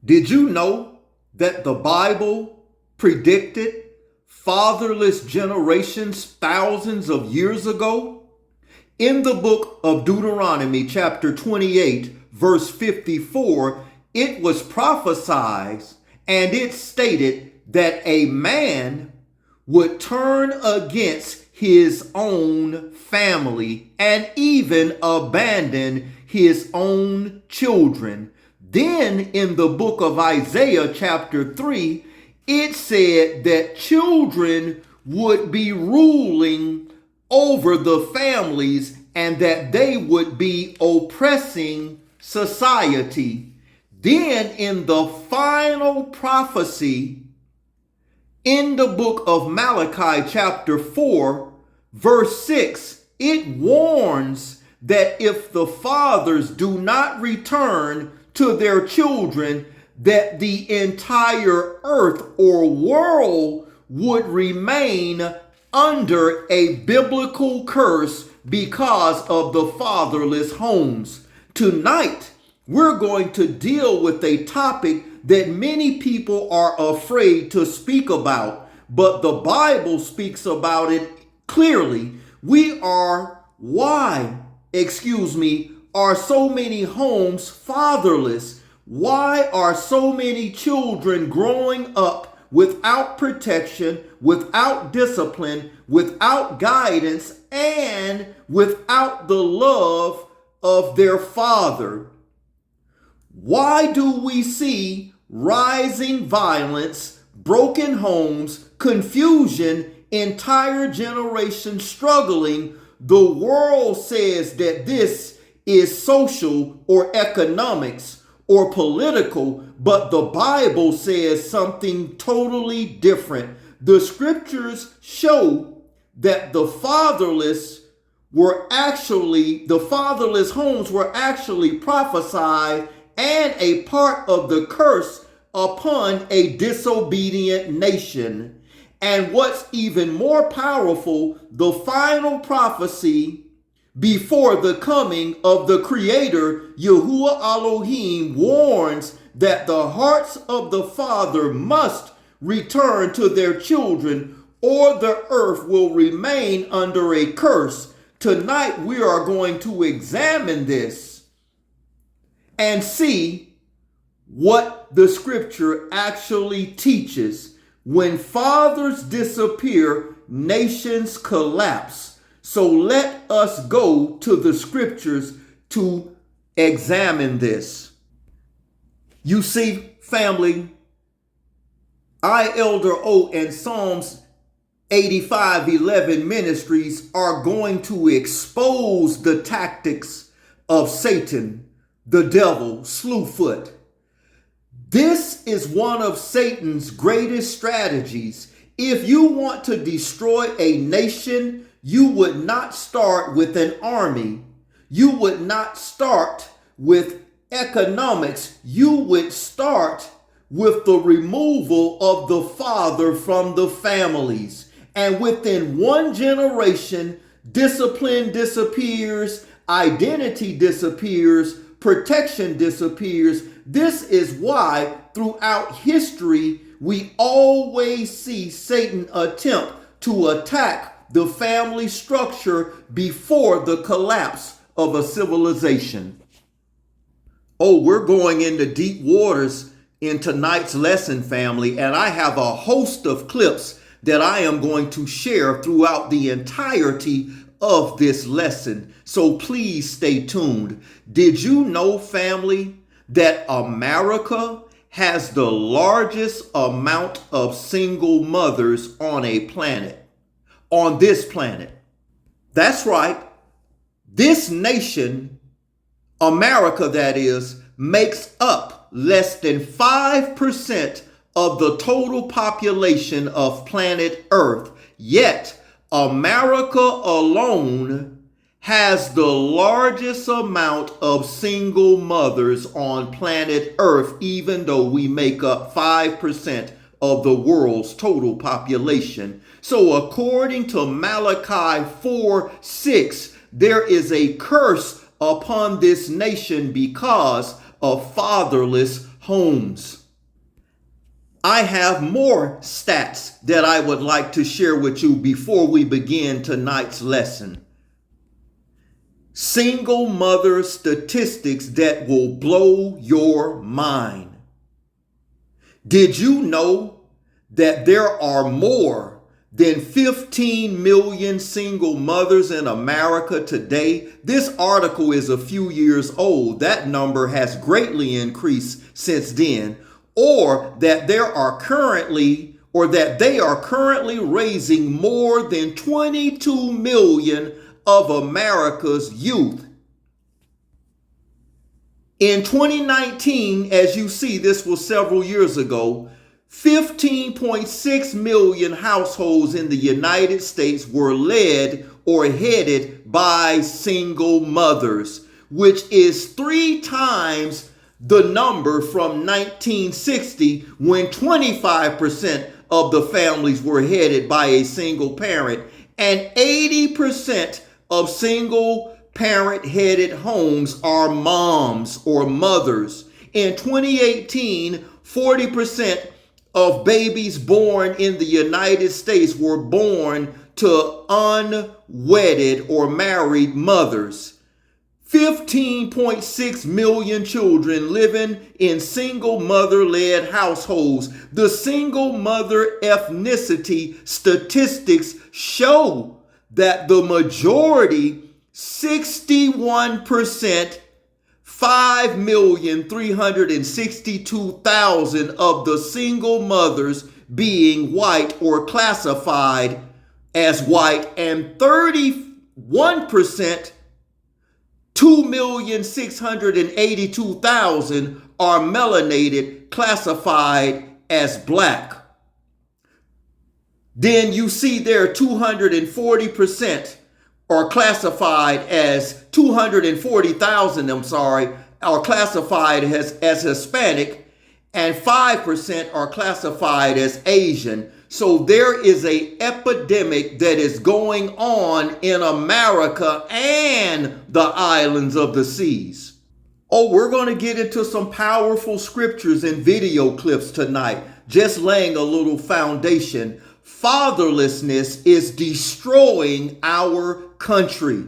Did you know that the Bible predicted fatherless generations thousands of years ago? In the book of Deuteronomy, chapter 28, verse 54, it was prophesied and it stated that a man would turn against his own family and even abandon his own children. Then in the book of Isaiah chapter 3, it said that children would be ruling over the families and that they would be oppressing society. Then in the final prophecy in the book of Malachi chapter 4, verse 6, it warns that if the fathers do not return to their children, that the entire earth or world would remain under a biblical curse because of the fatherless homes. Tonight, we're going to deal with a topic that many people are afraid to speak about, but the Bible speaks about it clearly. Why are so many homes fatherless? Why are so many children growing up without protection, without discipline, without guidance, and without the love of their father? Why do we see rising violence, broken homes, confusion, entire generations struggling? The world says that this is social or economics or political, but the Bible says something totally different. The scriptures show that the fatherless homes were actually prophesied and a part of the curse upon a disobedient nation. And what's even more powerful, the final prophecy before the coming of the Creator, Yahuwah Elohim, warns that the hearts of the father must return to their children or the earth will remain under a curse. Tonight we are going to examine this and see what the scripture actually teaches. When fathers disappear, nations collapse. So let us go to the scriptures to examine this. You see, family, Elder O and Psalms 85:11 ministries are going to expose the tactics of Satan, the devil, Slewfoot. This is one of Satan's greatest strategies. If you want to destroy a nation, you would not start with an army. You would not start with economics. You would start with the removal of the father from the families. And within one generation, discipline disappears, identity disappears, protection disappears. This is why throughout history, we always see Satan attempt to attack the family structure before the collapse of a civilization. Oh, we're going into deep waters in tonight's lesson, family, and I have a host of clips that I am going to share throughout the entirety of this lesson. So please stay tuned. Did you know, family, that America has the largest amount of single mothers on this planet? That's right. This nation, America that is, makes up less than 5% of the total population of planet Earth. Yet, America alone has the largest amount of single mothers on planet Earth, even though we make up 5% of the world's total population. So according to Malachi 4:6, there is a curse upon this nation because of fatherless homes. I have more stats that I would like to share with you before we begin tonight's lesson. Single mother statistics that will blow your mind. Did you know that there are more than 15 million single mothers in America today? This article is a few years old. That number has greatly increased since then. Or that they are currently raising more than 22 million of America's youth. In 2019, as you see, this was several years ago, 15.6 million households in the United States were led or headed by single mothers, which is 3 times the number from 1960, when 25% of the families were headed by a single parent, and 80% of single parent headed homes are moms or mothers. In 2018, 40% of babies born in the United States were born to unwedded or married mothers. 15.6 million children living in single mother-led households. The single mother ethnicity statistics show that the majority, 61%, 5,362,000 of the single mothers being white or classified as white, and 31%, 2,682,000 are melanated, classified as black. Then you see there 240% are classified as 240,000, are classified as Hispanic, and 5% are classified as Asian. So there is an epidemic that is going on in America and the islands of the seas. Oh, we're going to get into some powerful scriptures and video clips tonight, just laying a little foundation. Fatherlessness is destroying our country.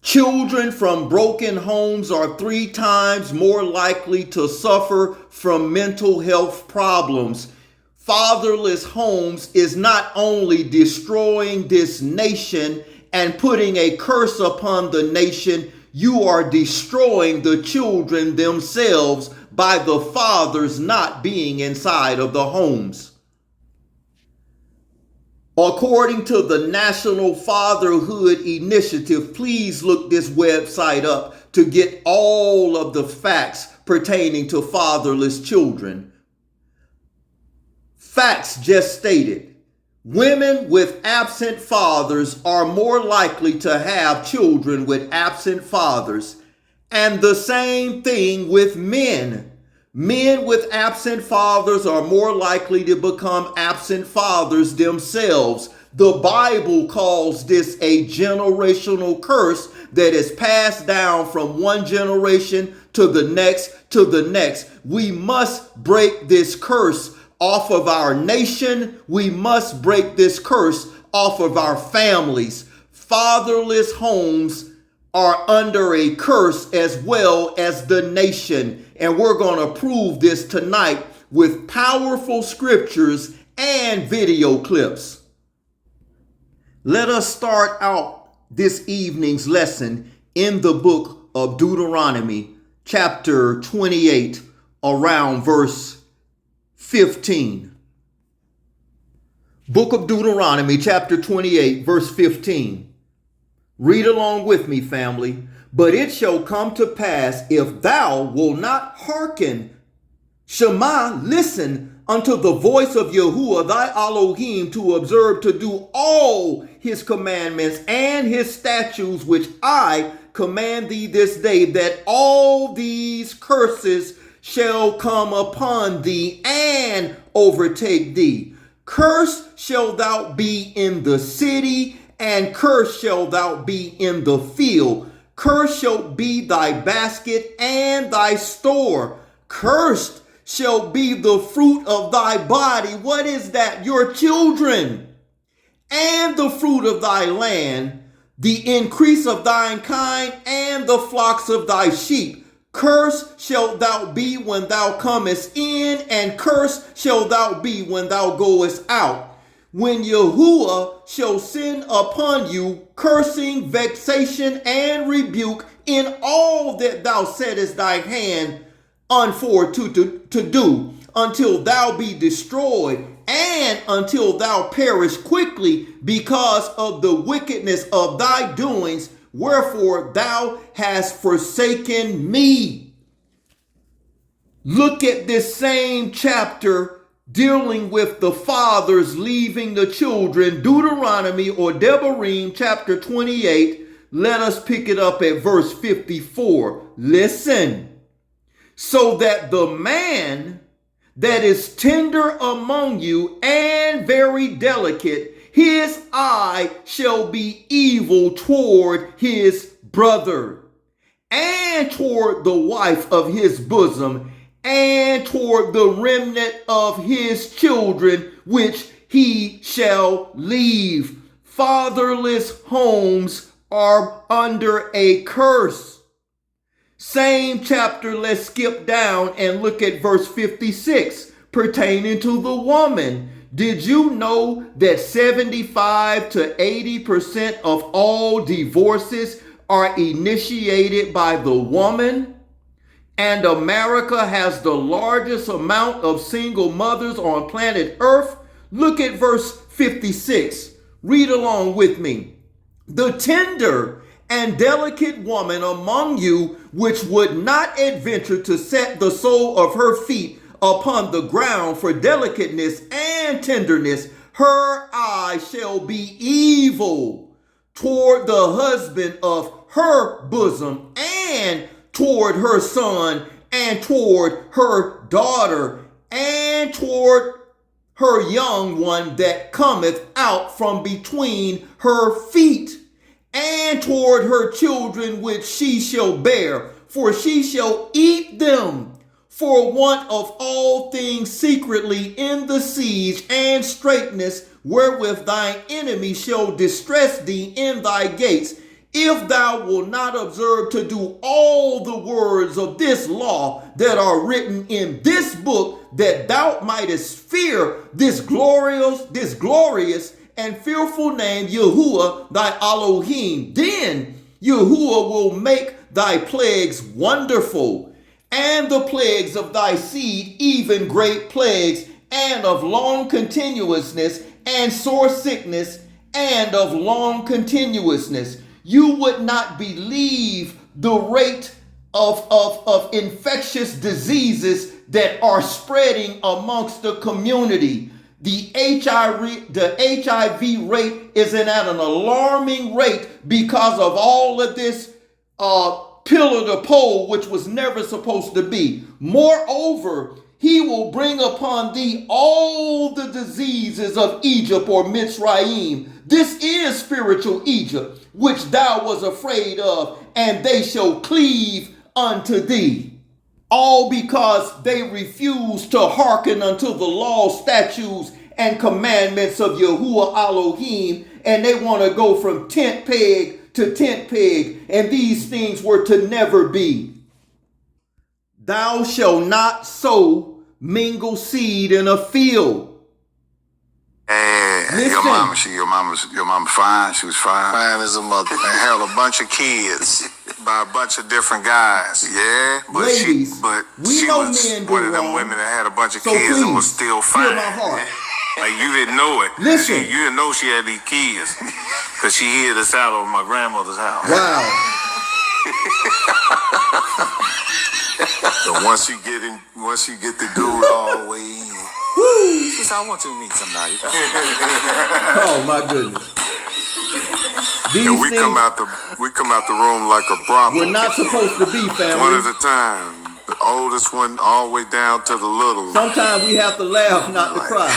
Children from broken homes are 3 times more likely to suffer from mental health problems. Fatherless homes is not only destroying this nation and putting a curse upon the nation, you are destroying the children themselves by the fathers not being inside of the homes. According to the National Fatherhood Initiative, please look this website up to get all of the facts pertaining to fatherless children. Facts just stated: women with absent fathers are more likely to have children with absent fathers. And the same thing with men. Men with absent fathers are more likely to become absent fathers themselves. The Bible calls this a generational curse that is passed down from one generation to the next to the next. We must break this curse off of our nation. We must break this curse off of our families. Fatherless homes are under a curse as well as the nation. And we're going to prove this tonight with powerful scriptures and video clips. Let us start out this evening's lesson in the book of Deuteronomy, chapter 28, around verse 15. Book of Deuteronomy, chapter 28, verse 15. Read along with me, family. But it shall come to pass, if thou wilt not hearken, Shema, listen unto the voice of Yahuwah thy Elohim, to observe to do all his commandments and his statutes, which I command thee this day, that all these curses shall come upon thee and overtake thee. Cursed shalt thou be in the city, and cursed shalt thou be in the field. Cursed shall be thy basket and thy store. Cursed shall be the fruit of thy body. What is that? Your children. And the fruit of thy land, the increase of thine kind, and the flocks of thy sheep. Cursed shalt thou be when thou comest in, and cursed shalt thou be when thou goest out. When Yahuwah shall send upon you cursing, vexation, and rebuke in all that thou settest thy hand unfor to do, until thou be destroyed, and until thou perish quickly because of the wickedness of thy doings, wherefore thou hast forsaken me. Look at this same chapter dealing with the fathers leaving the children. Deuteronomy or Devarim chapter 28. Let us pick it up at verse 54. Listen. So that the man that is tender among you and very delicate, his eye shall be evil toward his brother, and toward the wife of his bosom, and toward the remnant of his children, which he shall leave. Fatherless homes are under a curse. Same chapter, let's skip down and look at verse 56 pertaining to the woman. Did you know that 75 to 80% of all divorces are initiated by the woman? And America has the largest amount of single mothers on planet Earth? Look at verse 56. Read along with me. The tender and delicate woman among you, which would not adventure to set the sole of her feet upon the ground for delicateness and tenderness, her eye shall be evil toward the husband of her bosom, and toward her son, and toward her daughter, and toward her young one that cometh out from between her feet, and toward her children which she shall bear, for she shall eat them for want of all things secretly in the siege and straitness, wherewith thine enemy shall distress thee in thy gates. If thou wilt not observe to do all the words of this law that are written in this book, that thou mightest fear this glorious and fearful name, Yahuwah thy Elohim, then Yahuwah will make thy plagues wonderful, and the plagues of thy seed even great plagues, and of long continuousness, and sore sickness, and of long continuousness. You would not believe the rate of infectious diseases that are spreading amongst the community. The HIV rate is at an alarming rate because of all of this pillar to pole, which was never supposed to be. Moreover, he will bring upon thee all the diseases of Egypt or Mitzrayim. This is spiritual Egypt, which thou was afraid of, and they shall cleave unto thee. All because they refuse to hearken unto the law, statutes, and commandments of Yahuwah Elohim, and they want to go from tent peg to tent peg, and these things were to never be. Thou shalt not sow mingle seed in a field. Hey, your mama fine. She was fine. Fine as a mother. And had a bunch of kids by a bunch of different guys. Yeah, but ladies, she was one of them women that had a bunch of kids and was still fine. Feel my heart. Like you didn't know it. Listen, you didn't know she had these kids because she hid us out of my grandmother's house. Wow. So once you get the dude all the way in, she said, I want you to meet somebody. Oh my goodness. And we come out the room like a Brahma. We're not supposed to be, family. One at a time. The oldest one all the way down to the little. Sometimes we have to laugh, not to cry.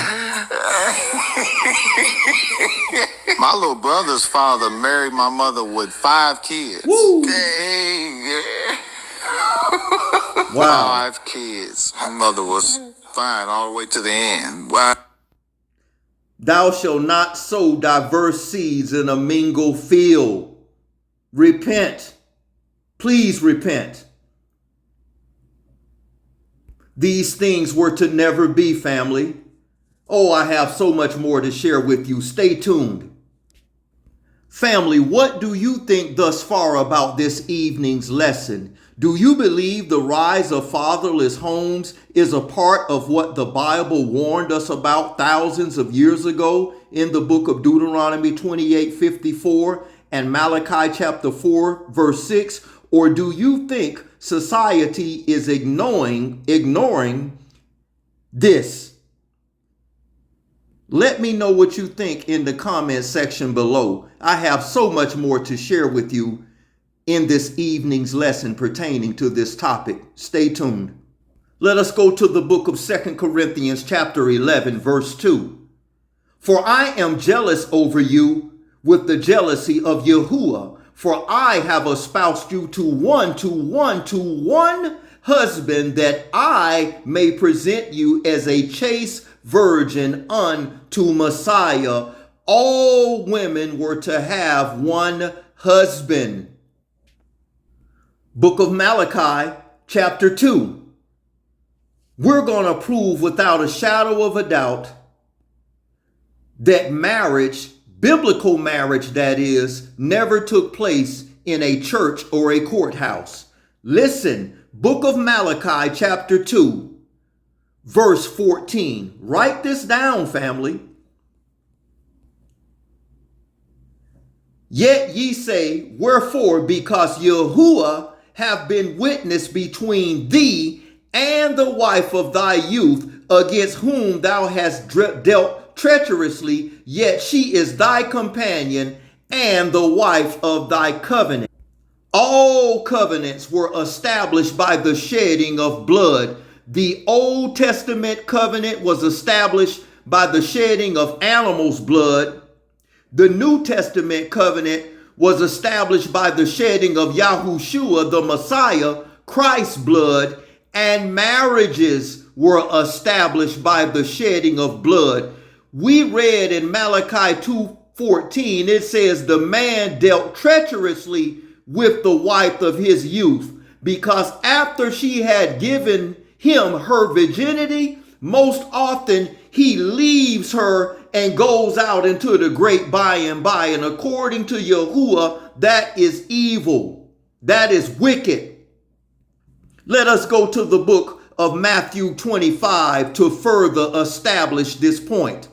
My little brother's father married my mother with 5 kids. Woo. Wow. 5 kids. My mother was fine all the way to the end. Why? Thou shalt not sow diverse seeds in a mingled field. Repent. Please repent. These things were to never be, family. Oh, I have so much more to share with you. Stay tuned. Family, what do you think thus far about this evening's lesson? Do you believe the rise of fatherless homes is a part of what the Bible warned us about thousands of years ago in the book of Deuteronomy 28:54 and Malachi chapter 4 verse 6? Or do you think society is ignoring this? Let me know what you think in the comment section below. I have so much more to share with you in this evening's lesson pertaining to this topic. Stay tuned. Let us go to the book of 2 Corinthians chapter 11 verse 2. For I am jealous over you with the jealousy of Yahuwah, for I have espoused you to one husband, that I may present you as a chaste virgin unto Messiah. All women were to have one husband. Book of Malachi, chapter 2. We're going to prove without a shadow of a doubt that marriage, biblical marriage that is, never took place in a church or a courthouse. Listen, Book of Malachi, chapter 2. Verse 14. Write this down, family. Yet ye say, wherefore? Because Yahuwah have been witness between thee and the wife of thy youth, against whom thou hast dealt treacherously, yet she is thy companion and the wife of thy covenant. All covenants were established by the shedding of blood. The Old Testament covenant was established by the shedding of animals' blood. The New Testament covenant was established by the shedding of Yahushua, the Messiah, Christ's blood, and marriages were established by the shedding of blood. We read in Malachi 2:14, it says, the man dealt treacherously with the wife of his youth, because after she had given him her virginity, most often he leaves her and goes out into the great by and by. And according to Yahuwah, that is evil. That is wicked. Let us go to the book of Matthew 25 to further establish this point.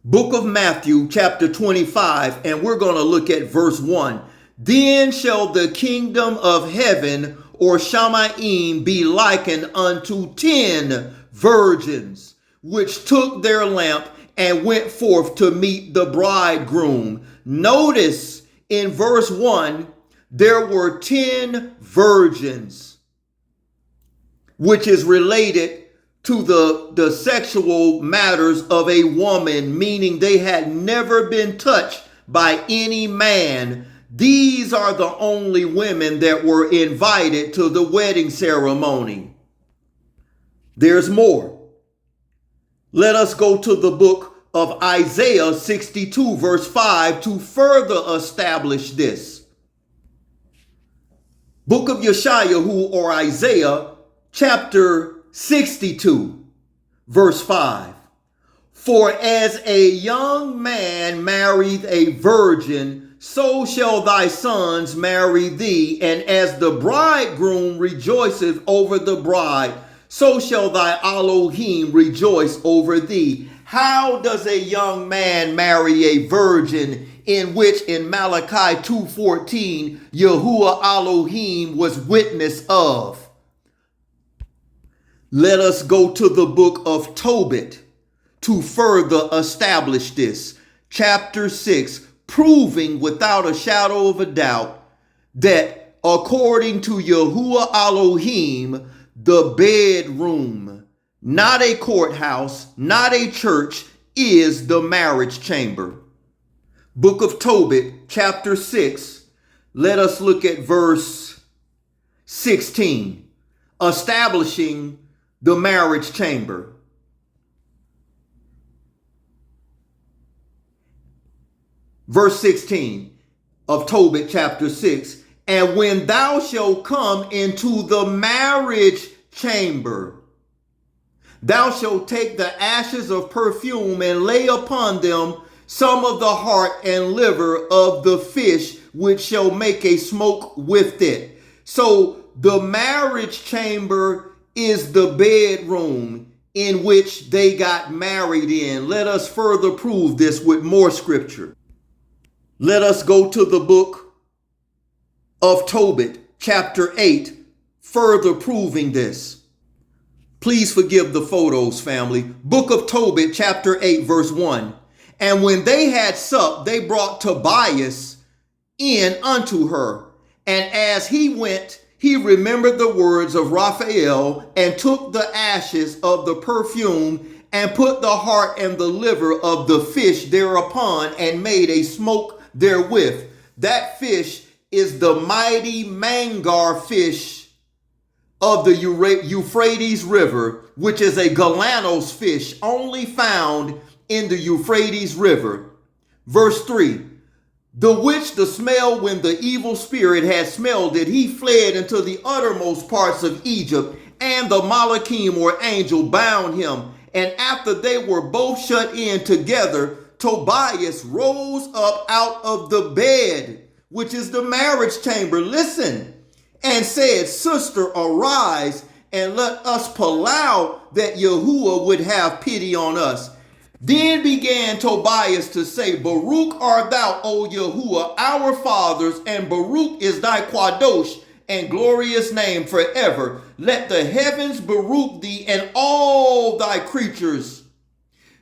Book of Matthew chapter 25, and we're going to look at verse 1. Then shall the kingdom of heaven, or Shamayim, be likened unto 10 virgins, which took their lamp and went forth to meet the bridegroom. Notice in verse 1, there were 10 virgins, which is related to the sexual matters of a woman, meaning they had never been touched by any man. These are the only women that were invited to the wedding ceremony. There's more. Let us go to the book of Isaiah 62 verse 5 to further establish this. Book of Yeshayahu, or Isaiah chapter 62 verse 5. For as a young man married a virgin, so shall thy sons marry thee, and as the bridegroom rejoiceth over the bride, so shall thy Elohim rejoice over thee. How does a young man marry a virgin, in which in Malachi 2:14 Yahuwah Elohim was witness of? Let us go to the book of Tobit to further establish this. Chapter 6, proving without a shadow of a doubt that according to Yahuwah Elohim, the bedroom, not a courthouse, not a church, is the marriage chamber. Book of Tobit, chapter 6. Let us look at verse 16. establishing the marriage chamber. Verse 16 of Tobit chapter 6. And when thou shalt come into the marriage chamber, thou shalt take the ashes of perfume and lay upon them some of the heart and liver of the fish, which shall make a smoke with it. So the marriage chamber is the bedroom in which they got married in. Let us further prove this with more scripture. Let us go to the book of Tobit, chapter 8, further proving this. Please forgive the photos, family. Book of Tobit, chapter 8, verse 1. And when they had supped, they brought Tobias in unto her. And as he went, he remembered the words of Raphael, and took the ashes of the perfume, and put the heart and the liver of the fish thereupon, and made a smoke therewith. That fish is the mighty mangar fish of the Euphrates River, which is a galanos fish only found in the Euphrates River. Verse 3. The which the smell, when the evil spirit had smelled it, he fled into the uttermost parts of Egypt, and the Malachim or angel bound him. And after they were both shut in together, Tobias rose up out of the bed, which is the marriage chamber, listen, and said, Sister, arise, and let us palau, that Yahuwah would have pity on us. Then began Tobias to say, Baruch art thou, O Yahuwah, our fathers, and Baruch is thy Kadosh and glorious name forever. Let the heavens Baruch thee and all thy creatures.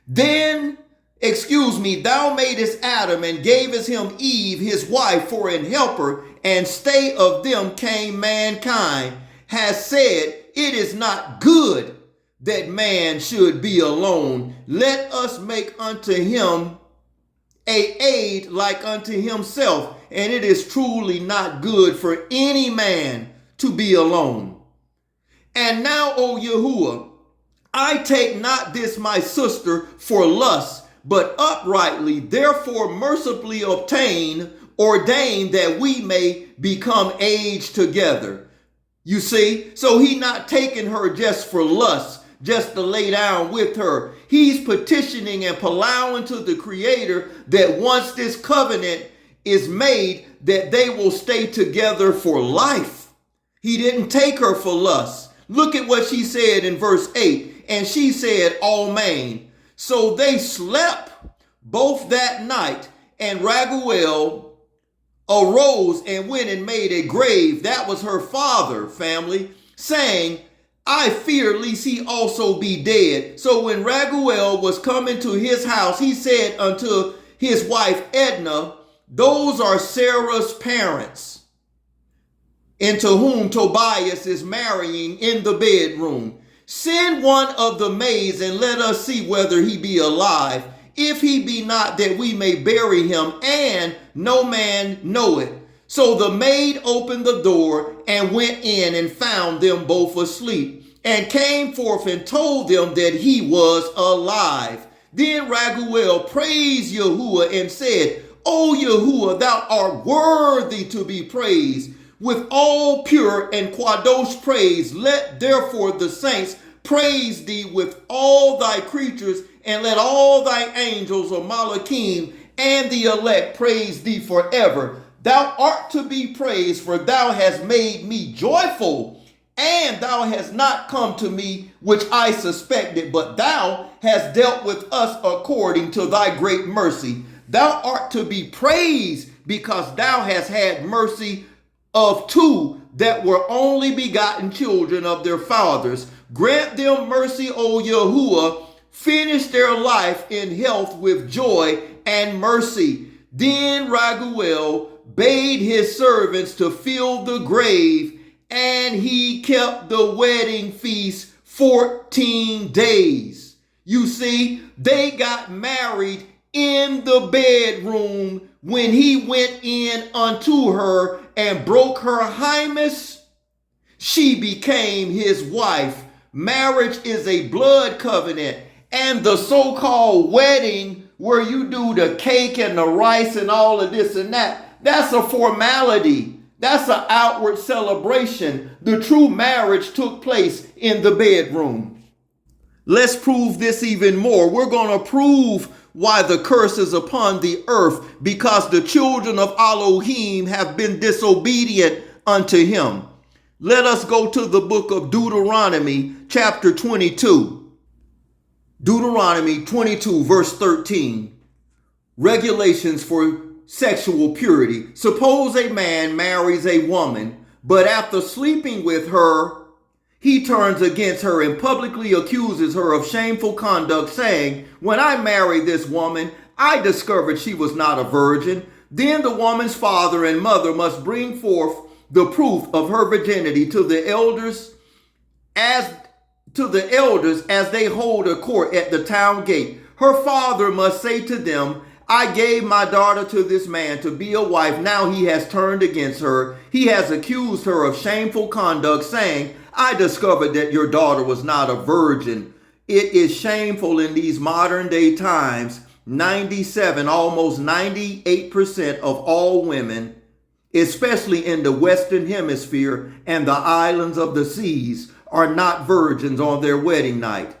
Then thou madest Adam and gavest him Eve, his wife, for an helper, and stay of them came mankind, has said, it is not good that man should be alone. Let us make unto him a aid like unto himself. And it is truly not good for any man to be alone. And now, O Yahuwah, I take not this my sister for lust, but uprightly, therefore mercifully ordain that we may become aged together. You see, so he not taking her just for lust, just to lay down with her. He's petitioning and plowing to the Creator that once this covenant is made, that they will stay together for life. He didn't take her for lust. Look at what she said in verse 8. And she said, Amen. So they slept both that night, and Raguel arose and went and made a grave. That was her father, family, saying, I fear lest he also be dead. So when Raguel was coming to his house, he said unto his wife Edna, those are Sarah's parents, into whom Tobias is marrying in the bedroom. Send one of the maids and let us see whether he be alive. If he be not, that we may bury him, and no man know it. So the maid opened the door and went in and found them both asleep, and came forth and told them that he was alive. Then Raguel praised Yahuwah and said, O Yahuwah, thou art worthy to be praised with all pure and Kadosh praise. Let therefore the saints praise thee with all thy creatures, and let all thy angels or Malachim and the elect praise thee forever. Thou art to be praised, for thou hast made me joyful, and thou hast not come to me which I suspected, but thou hast dealt with us according to thy great mercy. Thou art to be praised, because thou hast had mercy of two that were only begotten children of their fathers. Grant them mercy, O Yahuwah. Finish their life in health with joy and mercy. Then Raguel bade his servants to fill the grave, and he kept the wedding feast 14 days. You see, they got married in the bedroom when he went in unto her and broke her hymen. She became his wife. Marriage is a blood covenant. And the so-called wedding where you do the cake and the rice and all of this and that, that's a formality. That's an outward celebration. The true marriage took place in the bedroom. Let's prove this even more. We're going to prove why the curse is upon the earth, because the children of Elohim have been disobedient unto him. Let us go to the book of Deuteronomy, chapter 22. Deuteronomy 22, verse 13. Regulations for sexual purity. Suppose a man marries a woman, but after sleeping with her, he turns against her and publicly accuses her of shameful conduct, saying, when I married this woman, I discovered she was not a virgin. Then the woman's father and mother must bring forth the proof of her virginity to the elders as they hold a court at the town gate. Her father must say to them, I gave my daughter to this man to be a wife. Now he has turned against her. He has accused her of shameful conduct, saying, I discovered that your daughter was not a virgin. It is shameful in these modern day times. 97, almost 98% of all women, especially in the Western Hemisphere and the islands of the seas, are not virgins on their wedding night.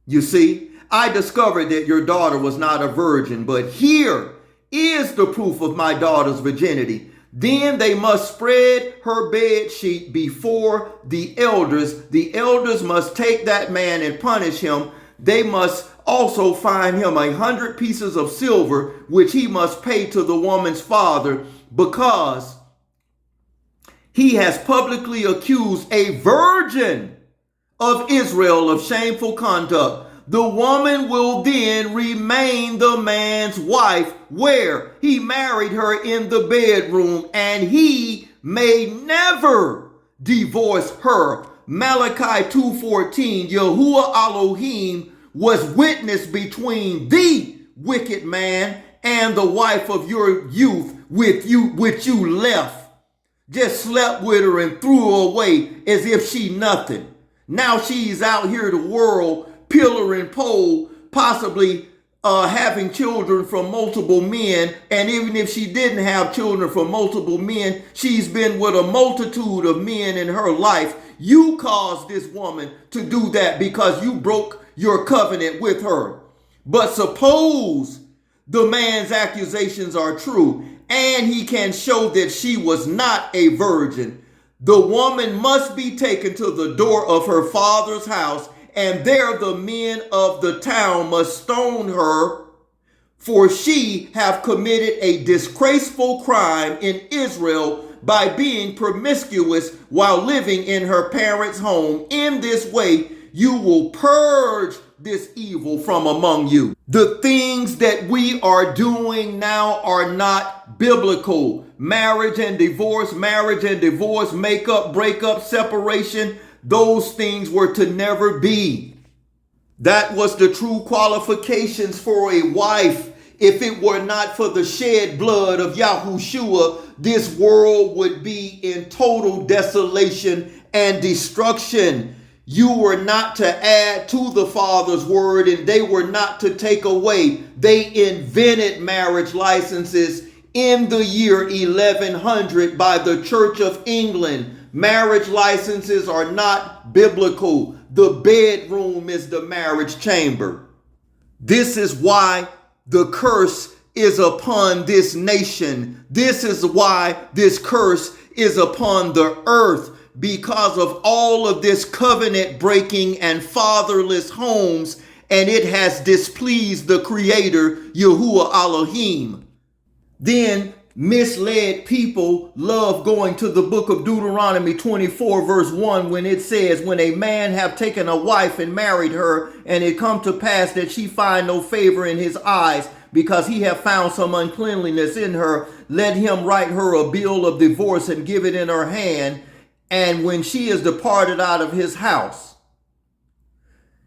You see, I discovered that your daughter was not a virgin, but here is the proof of my daughter's virginity. Then they must spread her bed sheet before the elders. The elders must take that man and punish him. They must also fine him 100 pieces of silver, which he must pay to the woman's father, because he has publicly accused a virgin of Israel of shameful conduct. The woman will then remain the man's wife, where he married her in the bedroom, and he may never divorce her. Malachi 2:14, Yahuwah Elohim was witness between the wicked man and the wife of your youth, which you left. Just slept with her and threw her away as if she nothing. Now she's out here the world, pillar and pole, possibly having children from multiple men. And even if she didn't have children from multiple men, she's been with a multitude of men in her life. You caused this woman to do that because you broke your covenant with her. But suppose the man's accusations are true and he can show that she was not a virgin. The woman must be taken to the door of her father's house, and there the men of the town must stone her, for she have committed a disgraceful crime in Israel by being promiscuous while living in her parents' home. In this way, you will purge this evil from among you. The things that we are doing now are not biblical. Marriage and divorce, makeup, breakup, separation, those things were to never be. That was the true qualifications for a wife. If it were not for the shed blood of Yahushua, this world would be in total desolation and destruction. You were not to add to the Father's word, and they were not to take away. They invented marriage licenses in the year 1100 by the Church of England. Marriage licenses are not biblical. The bedroom is the marriage chamber. This is why the curse is upon this nation. This is why this curse is upon the earth, because of all of this covenant breaking and fatherless homes, and it has displeased the Creator, Yahuwah Elohim. Then misled people love going to the book of Deuteronomy 24 verse 1, when it says, when a man have taken a wife and married her, and it come to pass that she find no favor in his eyes, because he have found some uncleanliness in her, let him write her a bill of divorce and give it in her hand. And when she is departed out of his house,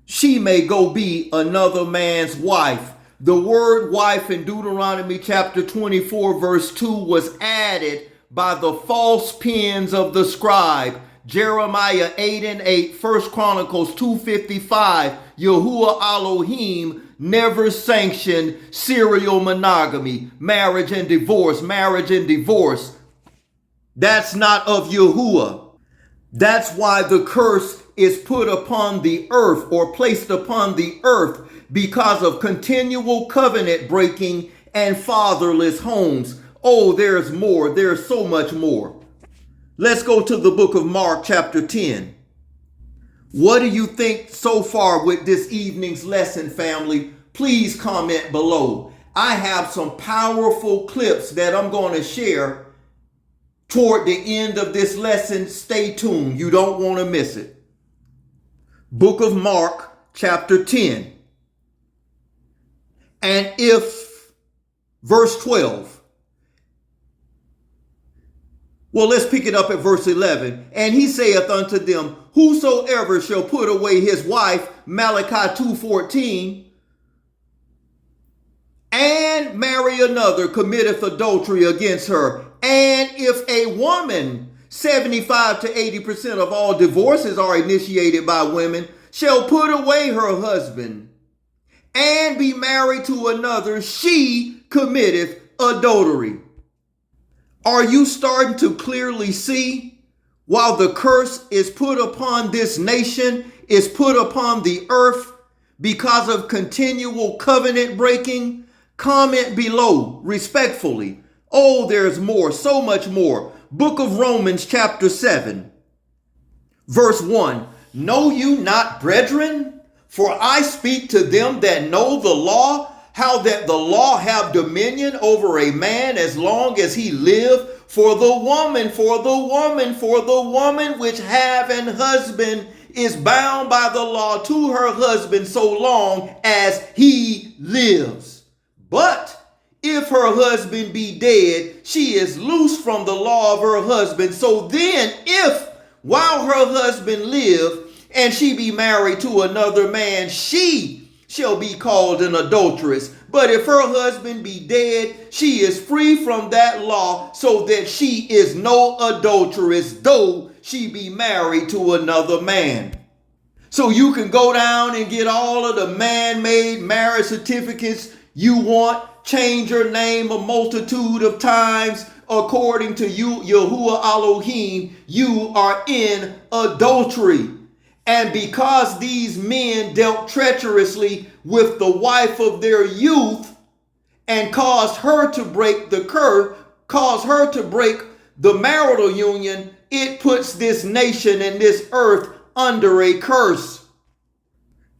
she may go be another man's wife. The word wife in Deuteronomy chapter 24 verse 2 was added by the false pens of the scribe. Jeremiah 8:8, 1 Chronicles 2:55, Yahuwah Elohim never sanctioned serial monogamy, marriage and divorce, marriage and divorce. That's not of Yahuwah. That's why the curse is put upon the earth or placed upon the earth because of continual covenant breaking and fatherless homes. Oh, there's more. There's so much more. Let's go to the book of Mark chapter 10. What do you think so far with this evening's lesson, family? Please comment below. I have some powerful clips that I'm going to share toward the end of this lesson. Stay tuned. You don't want to miss it. Book of Mark chapter 10. And if, verse 12. Well, let's pick it up at verse 11. And he saith unto them, whosoever shall put away his wife, Malachi 2:14, and marry another, committeth adultery against her. And if a woman, 75 to 80% of all divorces are initiated by women, shall put away her husband and be married to another, she committeth adultery. Are you starting to clearly see? While the curse is put upon this nation, is put upon the earth because of continual covenant breaking, comment below respectfully. Oh, there's more, so much more. Book of Romans chapter 7, verse 1. Know you not, brethren? For I speak to them that know the law, how that the law have dominion over a man as long as he live. For the woman which have an husband is bound by the law to her husband so long as he lives. But if her husband be dead, she is loosed from the law of her husband. So then, if while her husband live, and she be married to another man, she shall be called an adulteress. But if her husband be dead, she is free from that law, so that she is no adulteress, though she be married to another man. So you can go down and get all of the man-made marriage certificates you want, change your name a multitude of times. According to you, Yahuwah Elohim, you are in adultery. And because these men dealt treacherously with the wife of their youth and caused her to break the curse, caused her to break the marital union, it puts this nation and this earth under a curse.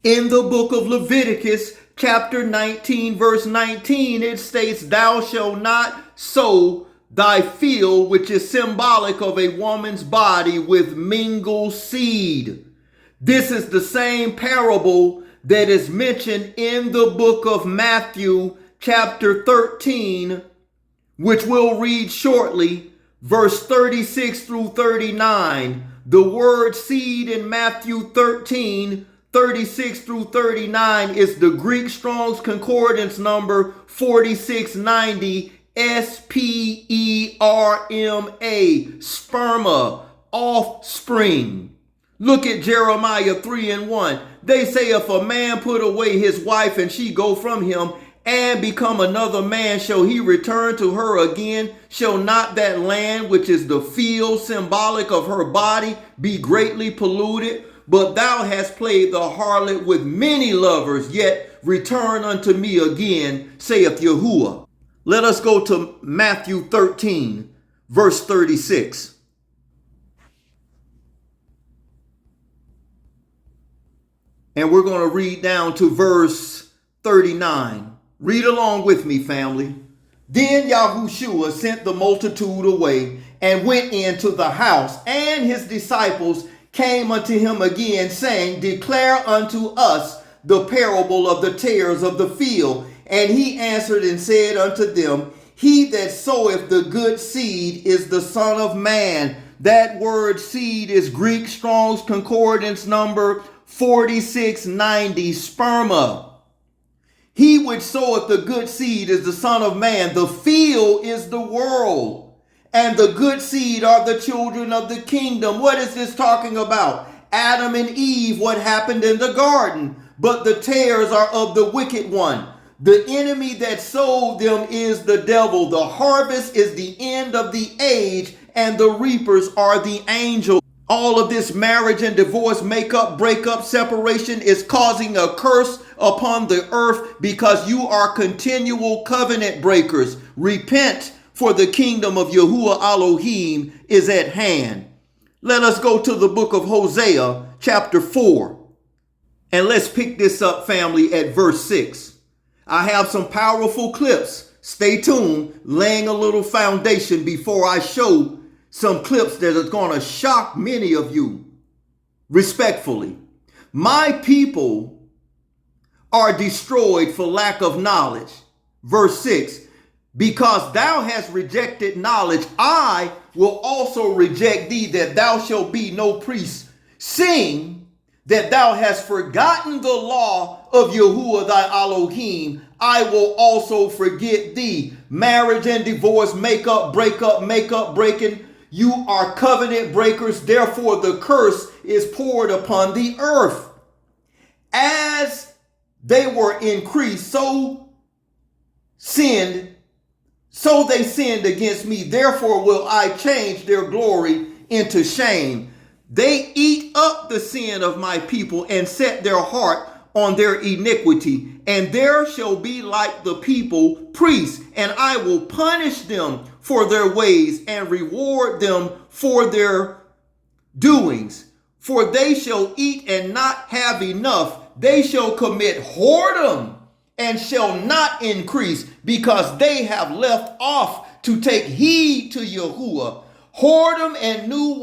In the book of Leviticus, chapter 19, verse 19, it states, thou shalt not sow thy field, which is symbolic of a woman's body, with mingled seed. This is the same parable that is mentioned in the book of Matthew, chapter 13, which we'll read shortly, verse 36 through 39. The word seed in Matthew 13, 36 through 39 is the Greek Strong's Concordance number 4690, sperma, sperma, offspring. Look at Jeremiah 3:1. They say, if a man put away his wife and she go from him and become another man, shall he return to her again? Shall not that land, which is the field symbolic of her body, be greatly polluted? But thou hast played the harlot with many lovers, yet return unto me again, saith Yahuwah. Let us go to Matthew 13, verse 36. And we're going to read down to verse 39. Read along with me, family. Then Yahushua sent the multitude away and went into the house, and his disciples came unto him again, saying, declare unto us the parable of the tares of the field. And he answered and said unto them, he that soweth the good seed is the Son of Man. That word seed is Greek Strong's Concordance number 4690, sperma. He which soweth the good seed is the Son of Man. The field is the world. And the good seed are the children of the kingdom. What is this talking about? Adam and Eve, what happened in the garden. But the tares are of the wicked one. The enemy that sowed them is the devil. The harvest is the end of the age, and the reapers are the angels. All of this marriage and divorce, makeup, breakup, separation is causing a curse upon the earth because you are continual covenant breakers. Repent, for the kingdom of Yahuwah Elohim is at hand. Let us go to the book of Hosea, chapter 4. And let's pick this up, family, at verse 6. I have some powerful clips. Stay tuned, laying a little foundation before I show some clips that are going to shock many of you. Respectfully, my people are destroyed for lack of knowledge. Verse 6. Because thou hast rejected knowledge, I will also reject thee, that thou shalt be no priest. Seeing that thou hast forgotten the law of Yahuwah thy Elohim, I will also forget thee. Marriage and divorce, makeup, breaking. You are covenant breakers, therefore the curse is poured upon the earth. As they were increased, so they sinned against me. Therefore will I change their glory into shame. They eat up the sin of my people and set their heart on their iniquity. And there shall be like the people priests, and I will punish them for their ways and reward them for their doings. For they shall eat and not have enough. They shall commit whoredom and shall not increase, because they have left off to take heed to Yahuwah. Whoredom and new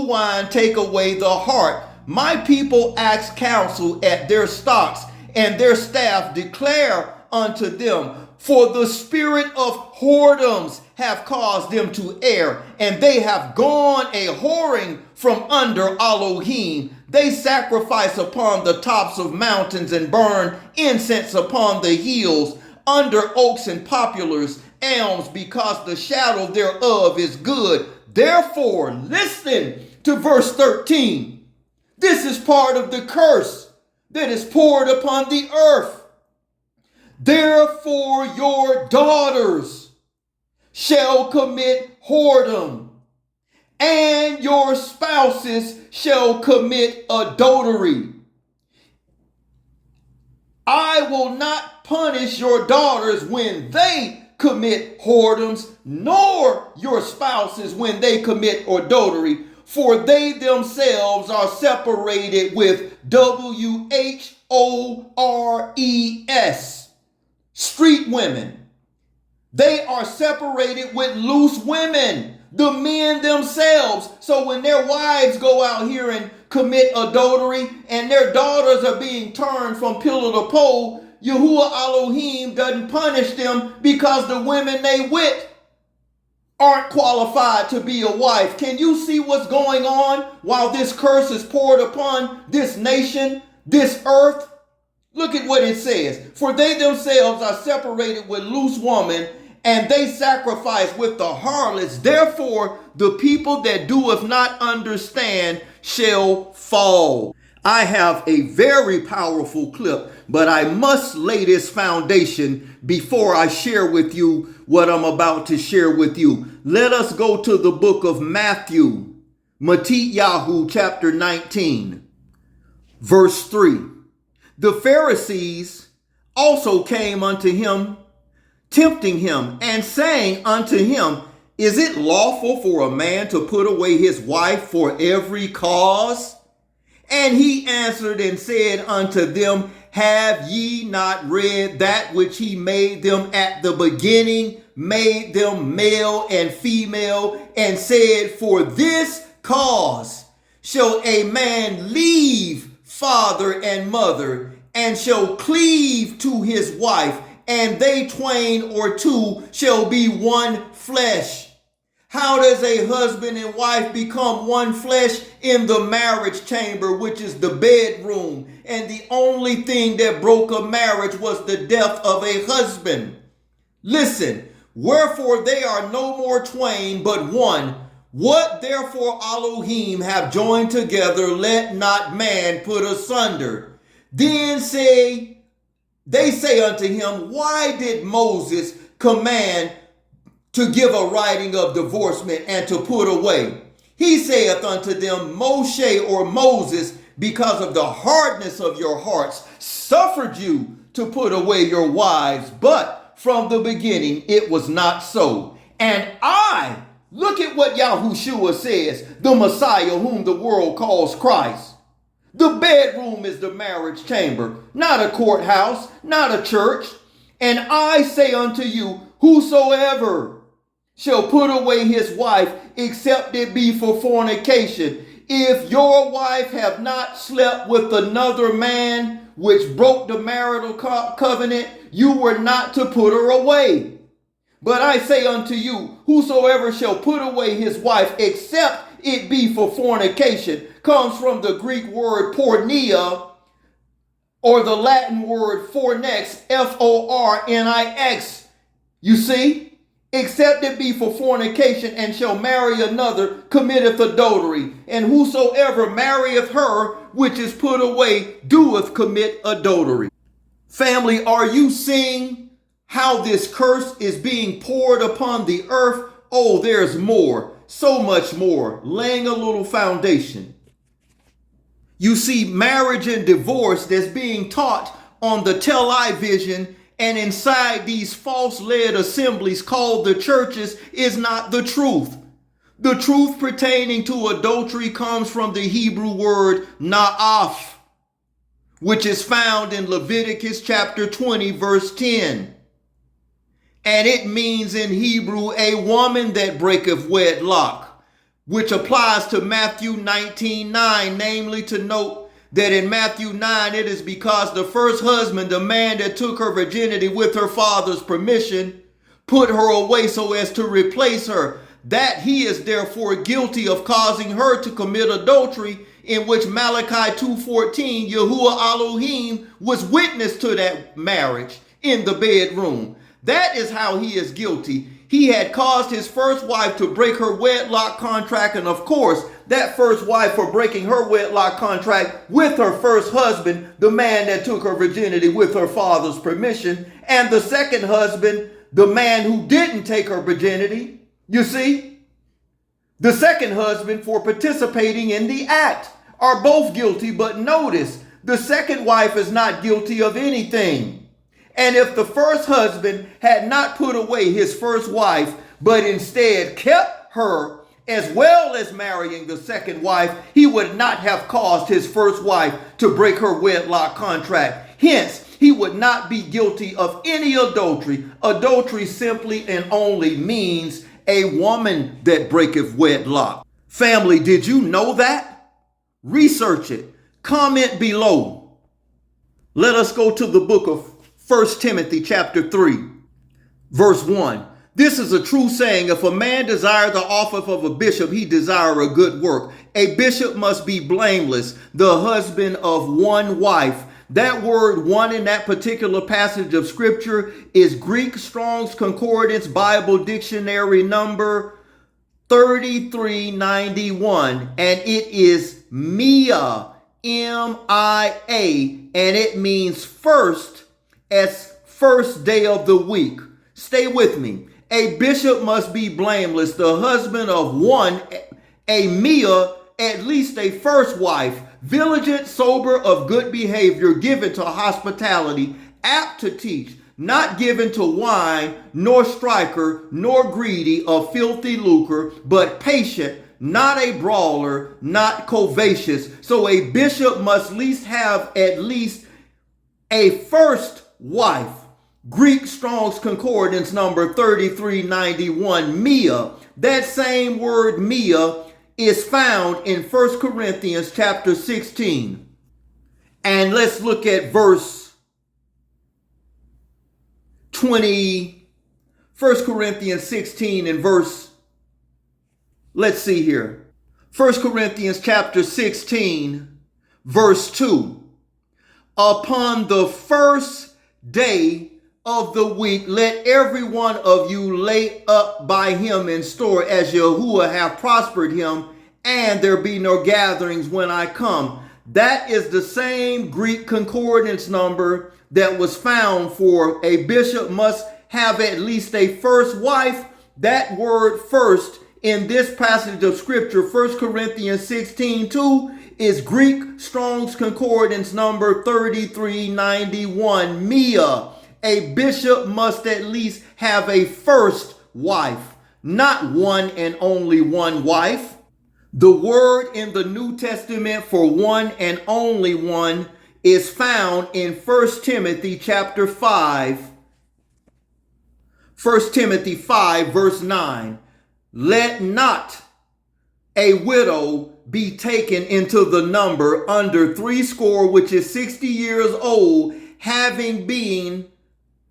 wine take away the heart. My people ask counsel at their stocks, and their staff declare unto them. For the spirit of whoredoms have caused them to err, and they have gone a whoring from under Elohim. They sacrifice upon the tops of mountains and burn incense upon the hills, under oaks and poplars, elms, because the shadow thereof is good. Therefore, listen to verse 13. This is part of the curse that is poured upon the earth. Therefore, your daughters shall commit whoredom, and your spouses shall commit adultery. I will not punish your daughters when they commit whoredoms, nor your spouses when they commit adultery, for they themselves are separated with WHORES, street women. They are separated with loose women, the men themselves. So when their wives go out here and commit adultery and their daughters are being turned from pillar to pole, Yahuwah Elohim doesn't punish them because the women they with aren't qualified to be a wife. Can you see what's going on while this curse is poured upon this nation, this earth? Look at what it says. For they themselves are separated with loose woman, and they sacrifice with the harlots. Therefore, the people that doeth not understand shall fall. I have a very powerful clip, but I must lay this foundation before I share with you what I'm about to share with you. Let us go to the book of Matthew, Matityahu, chapter 19, verse 3. The Pharisees also came unto him, tempting him, and saying unto him, Is it lawful for a man to put away his wife for every cause? And he answered and said unto them, Have ye not read that which he made them at the beginning, made them male and female, and said, For this cause shall a man leave father and mother, and shall cleave to his wife, and they twain or two shall be one flesh. How does a husband and wife become one flesh? In the marriage chamber, which is the bedroom. And the only thing that broke a marriage was the death of a husband. Listen, Wherefore they are no more twain, but one. What therefore Elohim have joined together, let not man put asunder. Then they say unto him, why did Moses command to give a writing of divorcement and to put away? He saith unto them, Moshe or Moses, because of the hardness of your hearts, suffered you to put away your wives, but from the beginning it was not so. And I, look at what Yahushua says, the Messiah whom the world calls Christ. The bedroom is the marriage chamber, not a courthouse, not a church. And I say unto you, whosoever shall put away his wife, except it be for fornication. If your wife have not slept with another man, which broke the marital covenant, you were not to put her away. But I say unto you, whosoever shall put away his wife, except it be for fornication, comes from the Greek word porneia, or the Latin word fornix, Fornix. You see? Except it be for fornication, and shall marry another, committeth adultery. And whosoever marrieth her which is put away doeth commit adultery. Family, are you seeing how this curse is being poured upon the earth? Oh, there's more, so much more. Laying a little foundation. You see, marriage and divorce that's being taught on the television and inside these false-led assemblies called the churches is not the truth. The truth pertaining to adultery comes from the Hebrew word na'af, which is found in Leviticus chapter 20, verse 10. And it means in Hebrew, a woman that breaketh wedlock, which applies to Matthew 19:9, namely to note that in Matthew 9, it is because the first husband, the man that took her virginity with her father's permission, put her away so as to replace her, that he is therefore guilty of causing her to commit adultery, in which Malachi 2:14, Yahuwah Elohim was witness to that marriage in the bedroom. That is how he is guilty. He had caused his first wife to break her wedlock contract, and of course, that first wife for breaking her wedlock contract with her first husband, the man that took her virginity with her father's permission, and the second husband, the man who didn't take her virginity. You see, the second husband for participating in the act are both guilty, but notice, the second wife is not guilty of anything. And if the first husband had not put away his first wife, but instead kept her as well as marrying the second wife, he would not have caused his first wife to break her wedlock contract. Hence, he would not be guilty of any adultery. Adultery simply and only means a woman that breaketh wedlock. Family, did you know that? Research it. Comment below. Let us go to the book of 1 Timothy chapter 3, verse 1. This is a true saying. If a man desire the office of a bishop, he desire a good work. A bishop must be blameless, the husband of one wife. That word one in that particular passage of scripture is Greek Strong's Concordance Bible Dictionary number 3391. And it is Mia, M-I-A, and it means first, as first day of the week. Stay with me. A bishop must be blameless, the husband of one, a Mia, at least a first wife, vigilant, sober, of good behavior, given to hospitality, apt to teach, not given to wine, nor striker, nor greedy of filthy lucre, but patient, not a brawler, not covetous. So a bishop must have at least a first wife. Greek Strong's Concordance number 3391, Mia. That same word Mia is found in 1 Corinthians chapter 16. And let's look at verse 20, 1 Corinthians 16 and verse, let's see here. 1 Corinthians chapter 16, verse 2. Upon the first day of the week, let every one of you lay up by him in store as Yahuwah hath prospered him, and there be no gatherings when I come. That is the same Greek concordance number that was found for a bishop must have at least a first wife. That word first in this passage of scripture, 1 Corinthians 16:2, is Greek Strong's Concordance number 3391, Mia. A bishop must at least have a first wife, not one and only one wife. The word in the New Testament for one and only one is found in 1 Timothy chapter 5. 1 Timothy 5 verse 9. Let not a widow be taken into the number under 60, which is 60 years old, having been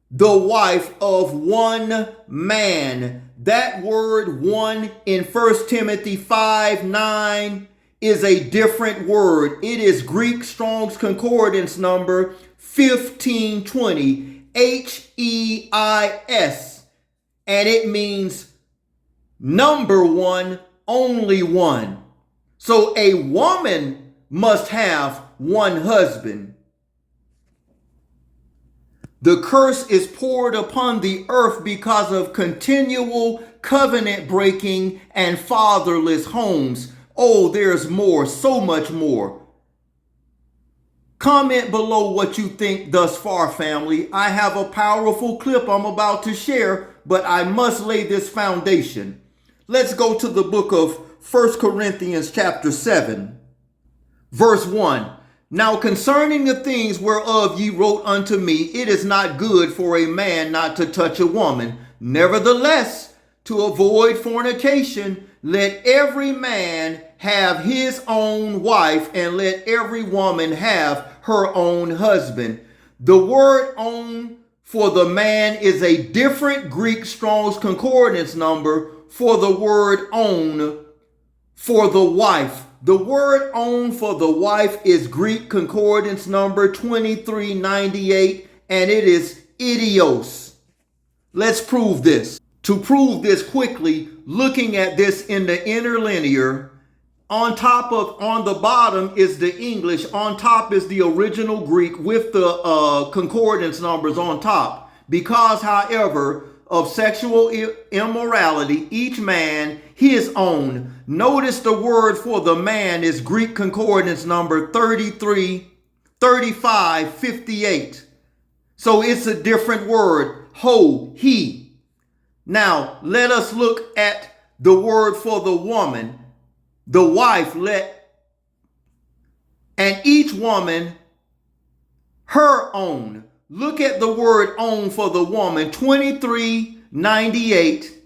the wife of one man. That word one in 1 Timothy 5:9 is a different word. It is Greek Strong's Concordance number 1520, Heis, and it means number one, only one. So a woman must have one husband. The curse is poured upon the earth because of continual covenant breaking and fatherless homes. Oh, there's more, so much more. Comment below what you think thus far, family. I have a powerful clip I'm about to share, but I must lay this foundation. Let's go to the book of 1 Corinthians chapter 7, verse 1. Now concerning the things whereof ye wrote unto me, it is not good for a man not to touch a woman. Nevertheless, to avoid fornication, let every man have his own wife, and let every woman have her own husband. The word own for the man is a different Greek Strong's Concordance number for the word own for the wife. The word own for the wife is Greek Concordance number 2398, and it is idios. Let's prove this. To prove this quickly, looking at this in the interlinear, on the bottom is the English, on top is the original Greek with the concordance numbers on top. Because, however, of sexual immorality, each man his own. Notice the word for the man is Greek Concordance number 3558. So it's a different word, he. Now, let us look at the word for the woman, the wife, and each woman her own. Look at the word own for the woman, 2398,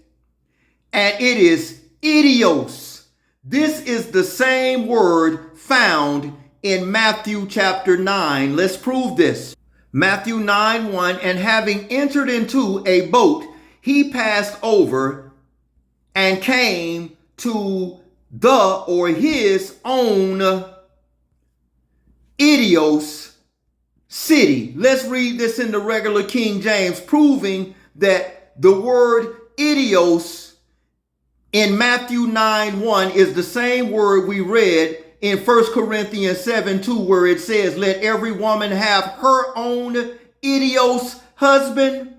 and it is idios. This is the same word found in Matthew chapter 9. Let's prove this. Matthew 9:1, and having entered into a boat, he passed over and came to his own idios city. Let's read this in the regular King James, proving that the word idios in Matthew 9:1 is the same word we read in 1 Corinthians 7:2, where it says, let every woman have her own idios husband.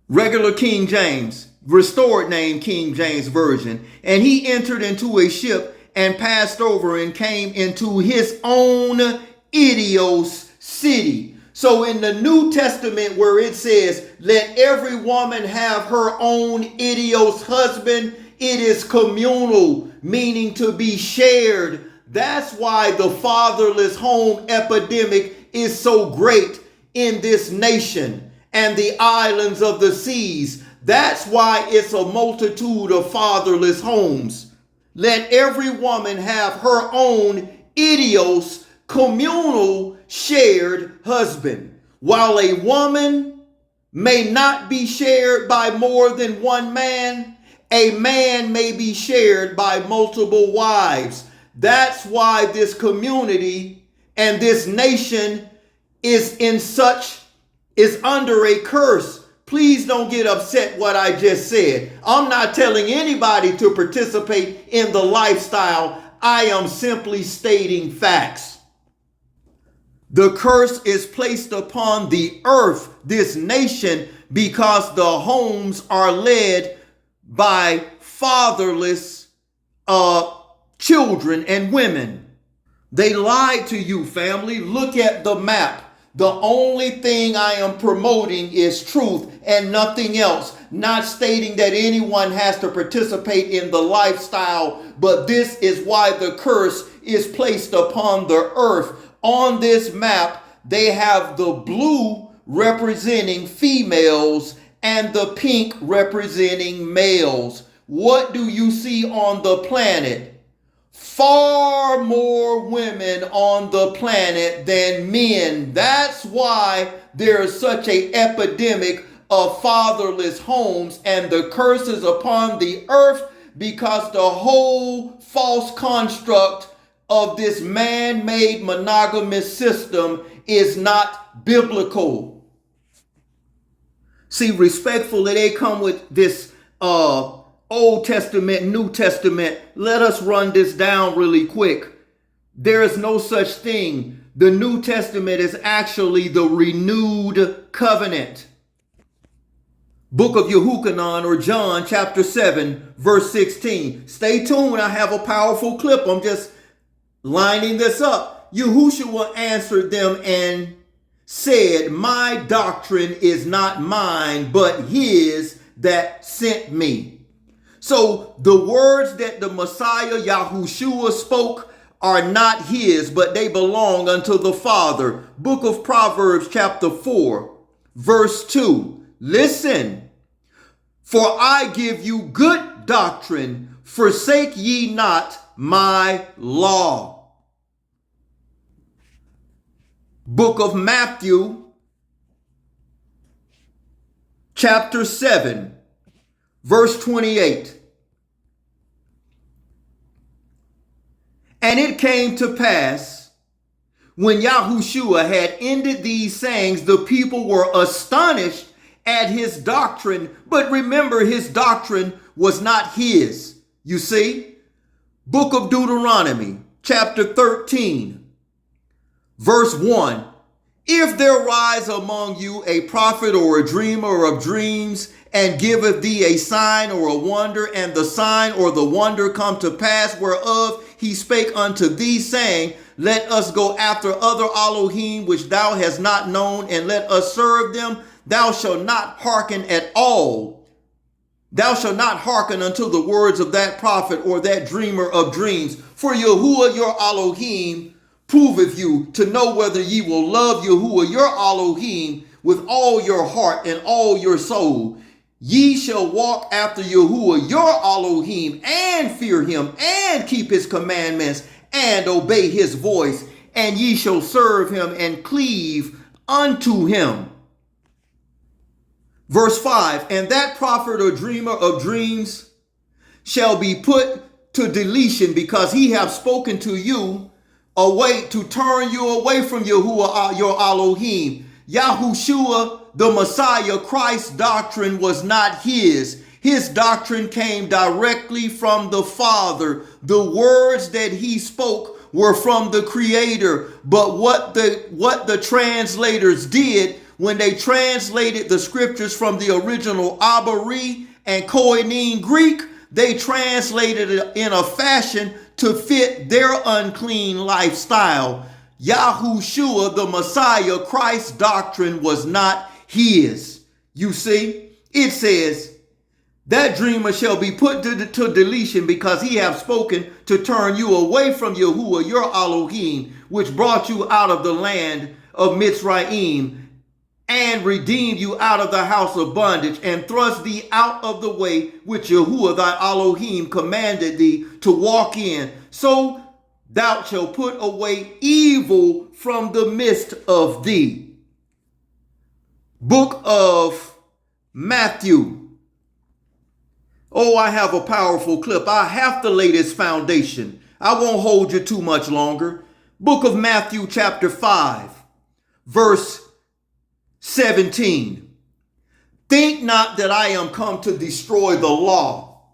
Regular King James, restored name King James Version. And he entered into a ship and passed over and came into his own idios city. So in the New Testament, where it says, let every woman have her own idios husband, it is communal, meaning to be shared. That's why the fatherless home epidemic is so great in this nation and the islands of the seas. That's why it's a multitude of fatherless homes. Let every woman have her own idios, communal, shared husband. While a woman may not be shared by more than one man, a man may be shared by multiple wives. That's why this community and this nation is in such is under a curse. Please don't get upset what I just said. I'm not telling anybody to participate in the lifestyle. I am simply stating facts. The curse is placed upon the earth, this nation, because the homes are led by fatherless children and women. They lied to you, family. Look at the map. The only thing I am promoting is truth and nothing else. Not stating that anyone has to participate in the lifestyle, but this is why the curse is placed upon the earth. On this map, they have the blue representing females and the pink representing males. What do you see on the planet? Far more women on the planet than men. That's why there is such an epidemic of fatherless homes, and the curse is upon the earth because the whole false construct of this man-made monogamous system is not biblical. See, respectfully, they come with this Old Testament, New Testament. Let us run this down really quick. There is no such thing. The New Testament is actually the renewed covenant. Book of Yehukanan, or John chapter 7, verse 16. Stay tuned. I have a powerful clip. I'm just lining this up. Yahushua answered them and said, my doctrine is not mine, but his that sent me. So the words that the Messiah Yahushua spoke are not his, but they belong unto the Father. Book of Proverbs chapter 4, verse 2. Listen, for I give you good doctrine, forsake ye not my law. Book of Matthew chapter 7, verse 28. And it came to pass, when Yahushua had ended these sayings, the people were astonished at his doctrine. But remember, his doctrine was not his. You see? Book of Deuteronomy, chapter 13, verse 1. If there rise among you a prophet or a dreamer of dreams, and giveth thee a sign or a wonder, and the sign or the wonder come to pass, whereof he spake unto thee, saying, let us go after other Elohim which thou hast not known, and let us serve them, thou shalt not hearken at all. Thou shalt not hearken unto the words of that prophet or that dreamer of dreams. For Yahuwah your Elohim proveth you to know whether ye will love Yahuwah your Elohim with all your heart and all your soul. Ye shall walk after Yahuwah your Elohim, and fear him, and keep his commandments, and obey his voice, and ye shall serve him and cleave unto him. Verse 5, and that prophet or dreamer of dreams shall be put to deletion, because he hath spoken to you away, to turn you away from Yahuwah your Elohim. Yahushua, the Messiah, Christ's doctrine was not his. His doctrine came directly from the Father. The words that he spoke were from the Creator. But what the translators did when they translated the scriptures from the original Abari and Koine Greek, they translated it in a fashion to fit their unclean lifestyle. Yahushua, the Messiah, Christ's doctrine was not his. You see, it says, that dreamer shall be put to deletion, because he hath spoken to turn you away from Yahuwah your Elohim, which brought you out of the land of Mitzrayim, and redeemed you out of the house of bondage, and thrust thee out of the way which Yahuwah thy Elohim commanded thee to walk in. So thou shalt put away evil from the midst of thee. Book of Matthew. Oh, I have a powerful clip. I have to lay this foundation. I won't hold you too much longer. Book of Matthew chapter 5, verse 17. Think not that I am come to destroy the law.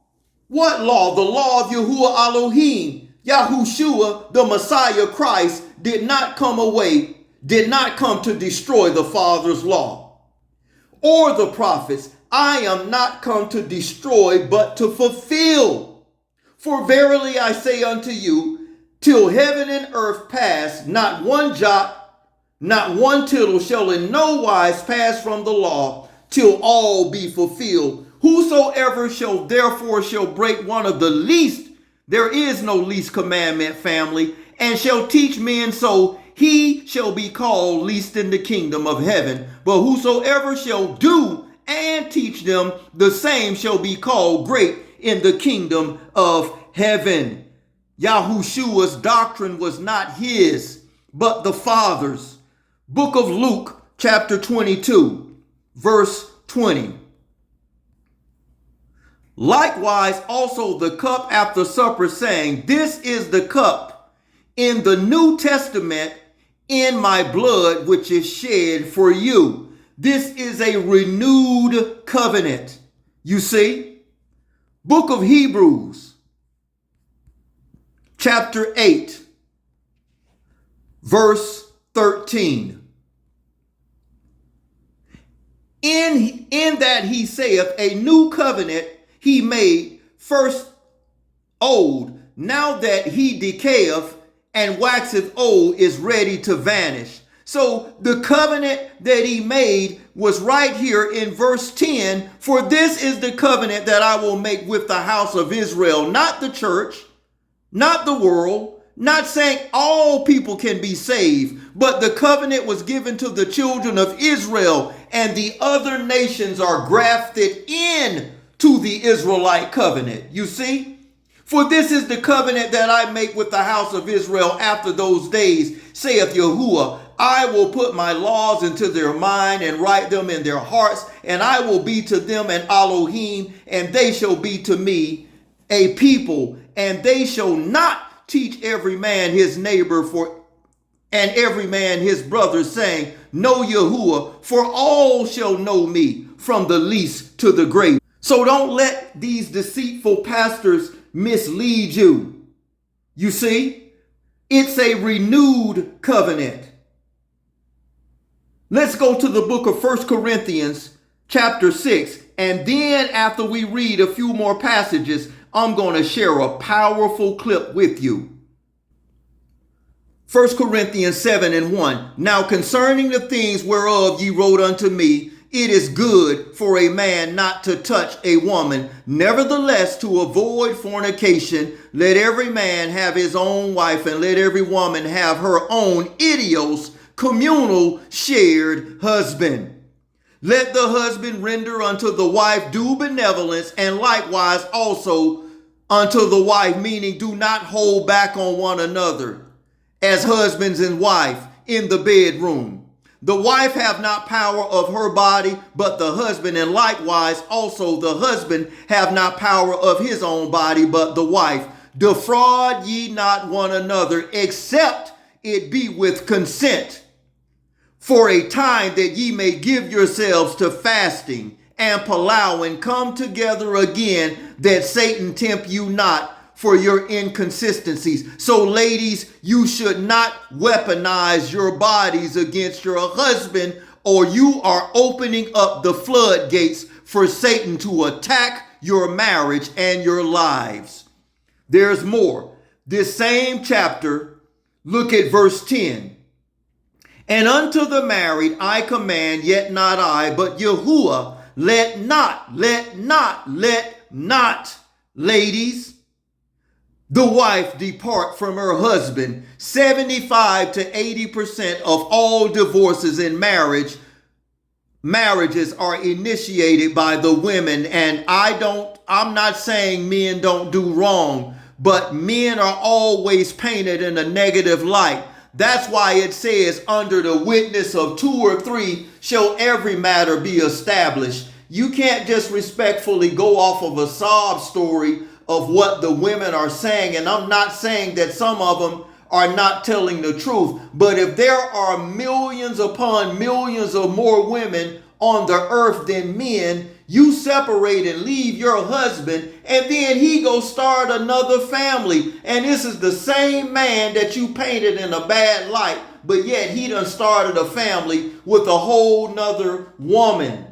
What law? The law of Yahuwah Elohim. Yahushua, the Messiah Christ, did not come to destroy the Father's law. Or the prophets. I am not come to destroy, but to fulfill. For verily I say unto you, till heaven and earth pass, not one jot, not one tittle shall in no wise pass from the law, till all be fulfilled. Whosoever shall therefore shall break one of the least, there is no least commandment, family, and shall teach men so, he shall be called least in the kingdom of heaven. But whosoever shall do and teach them, the same shall be called great in the kingdom of heaven. Yahushua's doctrine was not his, but the Father's. Book of Luke, chapter 22, verse 20. Likewise also the cup after supper, saying, this is the cup in the New Testament in my blood, which is shed for you. This is a renewed covenant. You see? Book of Hebrews, chapter 8, verse 13. In that he saith, a new covenant he made first old, now that he decayeth and waxeth old, is ready to vanish. So the covenant that he made was right here in verse 10. For this is the covenant that I will make with the house of Israel, not the church, not the world, not saying all people can be saved, but the covenant was given to the children of Israel, and the other nations are grafted in to the Israelite covenant. You see? For this is the covenant that I make with the house of Israel after those days, saith Yahuwah. I will put my laws into their mind and write them in their hearts, and I will be to them an Elohim, and they shall be to me a people, and they shall not teach every man his neighbor and every man his brother, saying, know Yahuwah, for all shall know me, from the least to the great. So don't let these deceitful pastors mislead you. You see, it's a renewed covenant. Let's go to the book of 1 Corinthians chapter 6. And then after we read a few more passages, I'm going to share a powerful clip with you. 1 Corinthians 7:1. Now concerning the things whereof ye wrote unto me, it is good for a man not to touch a woman. Nevertheless, to avoid fornication, let every man have his own wife, and let every woman have her own idios, communal, shared husband. Let the husband render unto the wife due benevolence, and likewise also unto the wife, meaning do not hold back on one another, as husbands and wife in the bedroom. The wife have not power of her body, but the husband, and likewise also the husband have not power of his own body, but the wife. Defraud ye not one another, except it be with consent, for a time that ye may give yourselves to fasting and plowing, come together again, that Satan tempt you not for your inconsistencies. So ladies, you should not weaponize your bodies against your husband, or you are opening up the floodgates for Satan to attack your marriage and your lives. There's more. This same chapter, look at verse 10. And unto the married I command, yet not I, but Yahuwah, let not, ladies, the wife depart from her husband. 75 to 80% of all divorces in marriages are initiated by the women. And I'm not saying men don't do wrong, but men are always painted in a negative light. That's why it says, under the witness of 2 or 3 shall every matter be established. You can't just respectfully go off of a sob story of what the women are saying. And I'm not saying that some of them are not telling the truth. But if there are millions upon millions of more women on the earth than men, you separate and leave your husband, and then he go start another family. And this is the same man that you painted in a bad light, but yet he done started a family with a whole nother woman,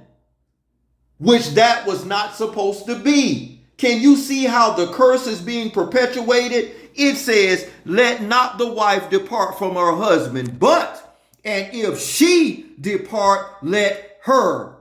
which that was not supposed to be. Can you see how the curse is being perpetuated? It says, let not the wife depart from her husband, but, and if she depart, let her,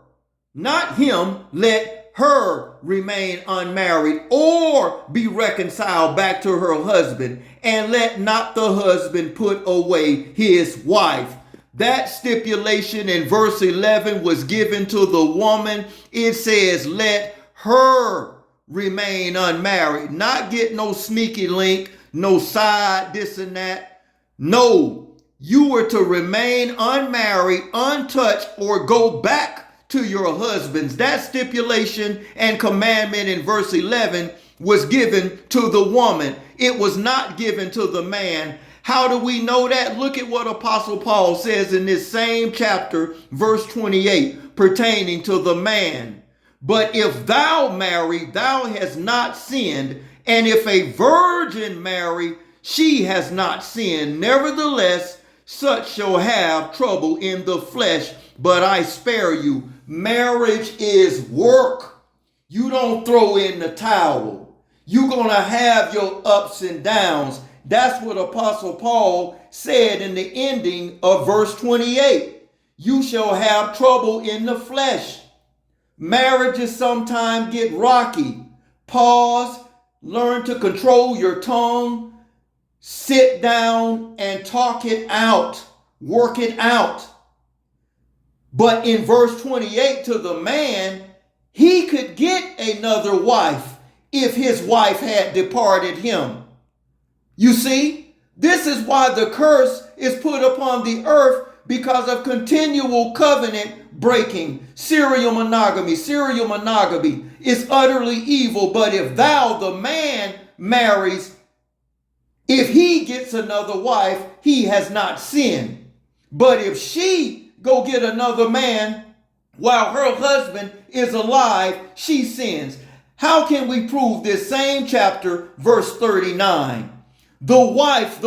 not him, let her remain unmarried or be reconciled back to her husband, and let not the husband put away his wife. That stipulation in verse 11 was given to the woman. It says, let her remain unmarried, not get no sneaky link, no side, this and that. No, you were to remain unmarried, untouched, or go back to your husbands. That stipulation and commandment in verse 11 was given to the woman. It was not given to the man. How do we know that? Look at what Apostle Paul says in this same chapter, verse 28, pertaining to the man. But if thou marry, thou hast not sinned, and if a virgin marry, she has not sinned. Nevertheless, such shall have trouble in the flesh, but I spare you. Marriage is work. You don't throw in the towel. You're going to have your ups and downs. That's what Apostle Paul said in the ending of verse 28. You shall have trouble in the flesh. Marriages sometimes get rocky. Pause, learn to control your tongue, sit down and talk it out, work it out. But in verse 28 to the man, he could get another wife if his wife had departed him. You see, this is why the curse is put upon the earth, because of continual covenant breaking. Serial monogamy is utterly evil. But if thou, the man, marries, if he gets another wife, he has not sinned. But if she go get another man while her husband is alive, she sins. How can we prove this? Same chapter, verse 39. The wife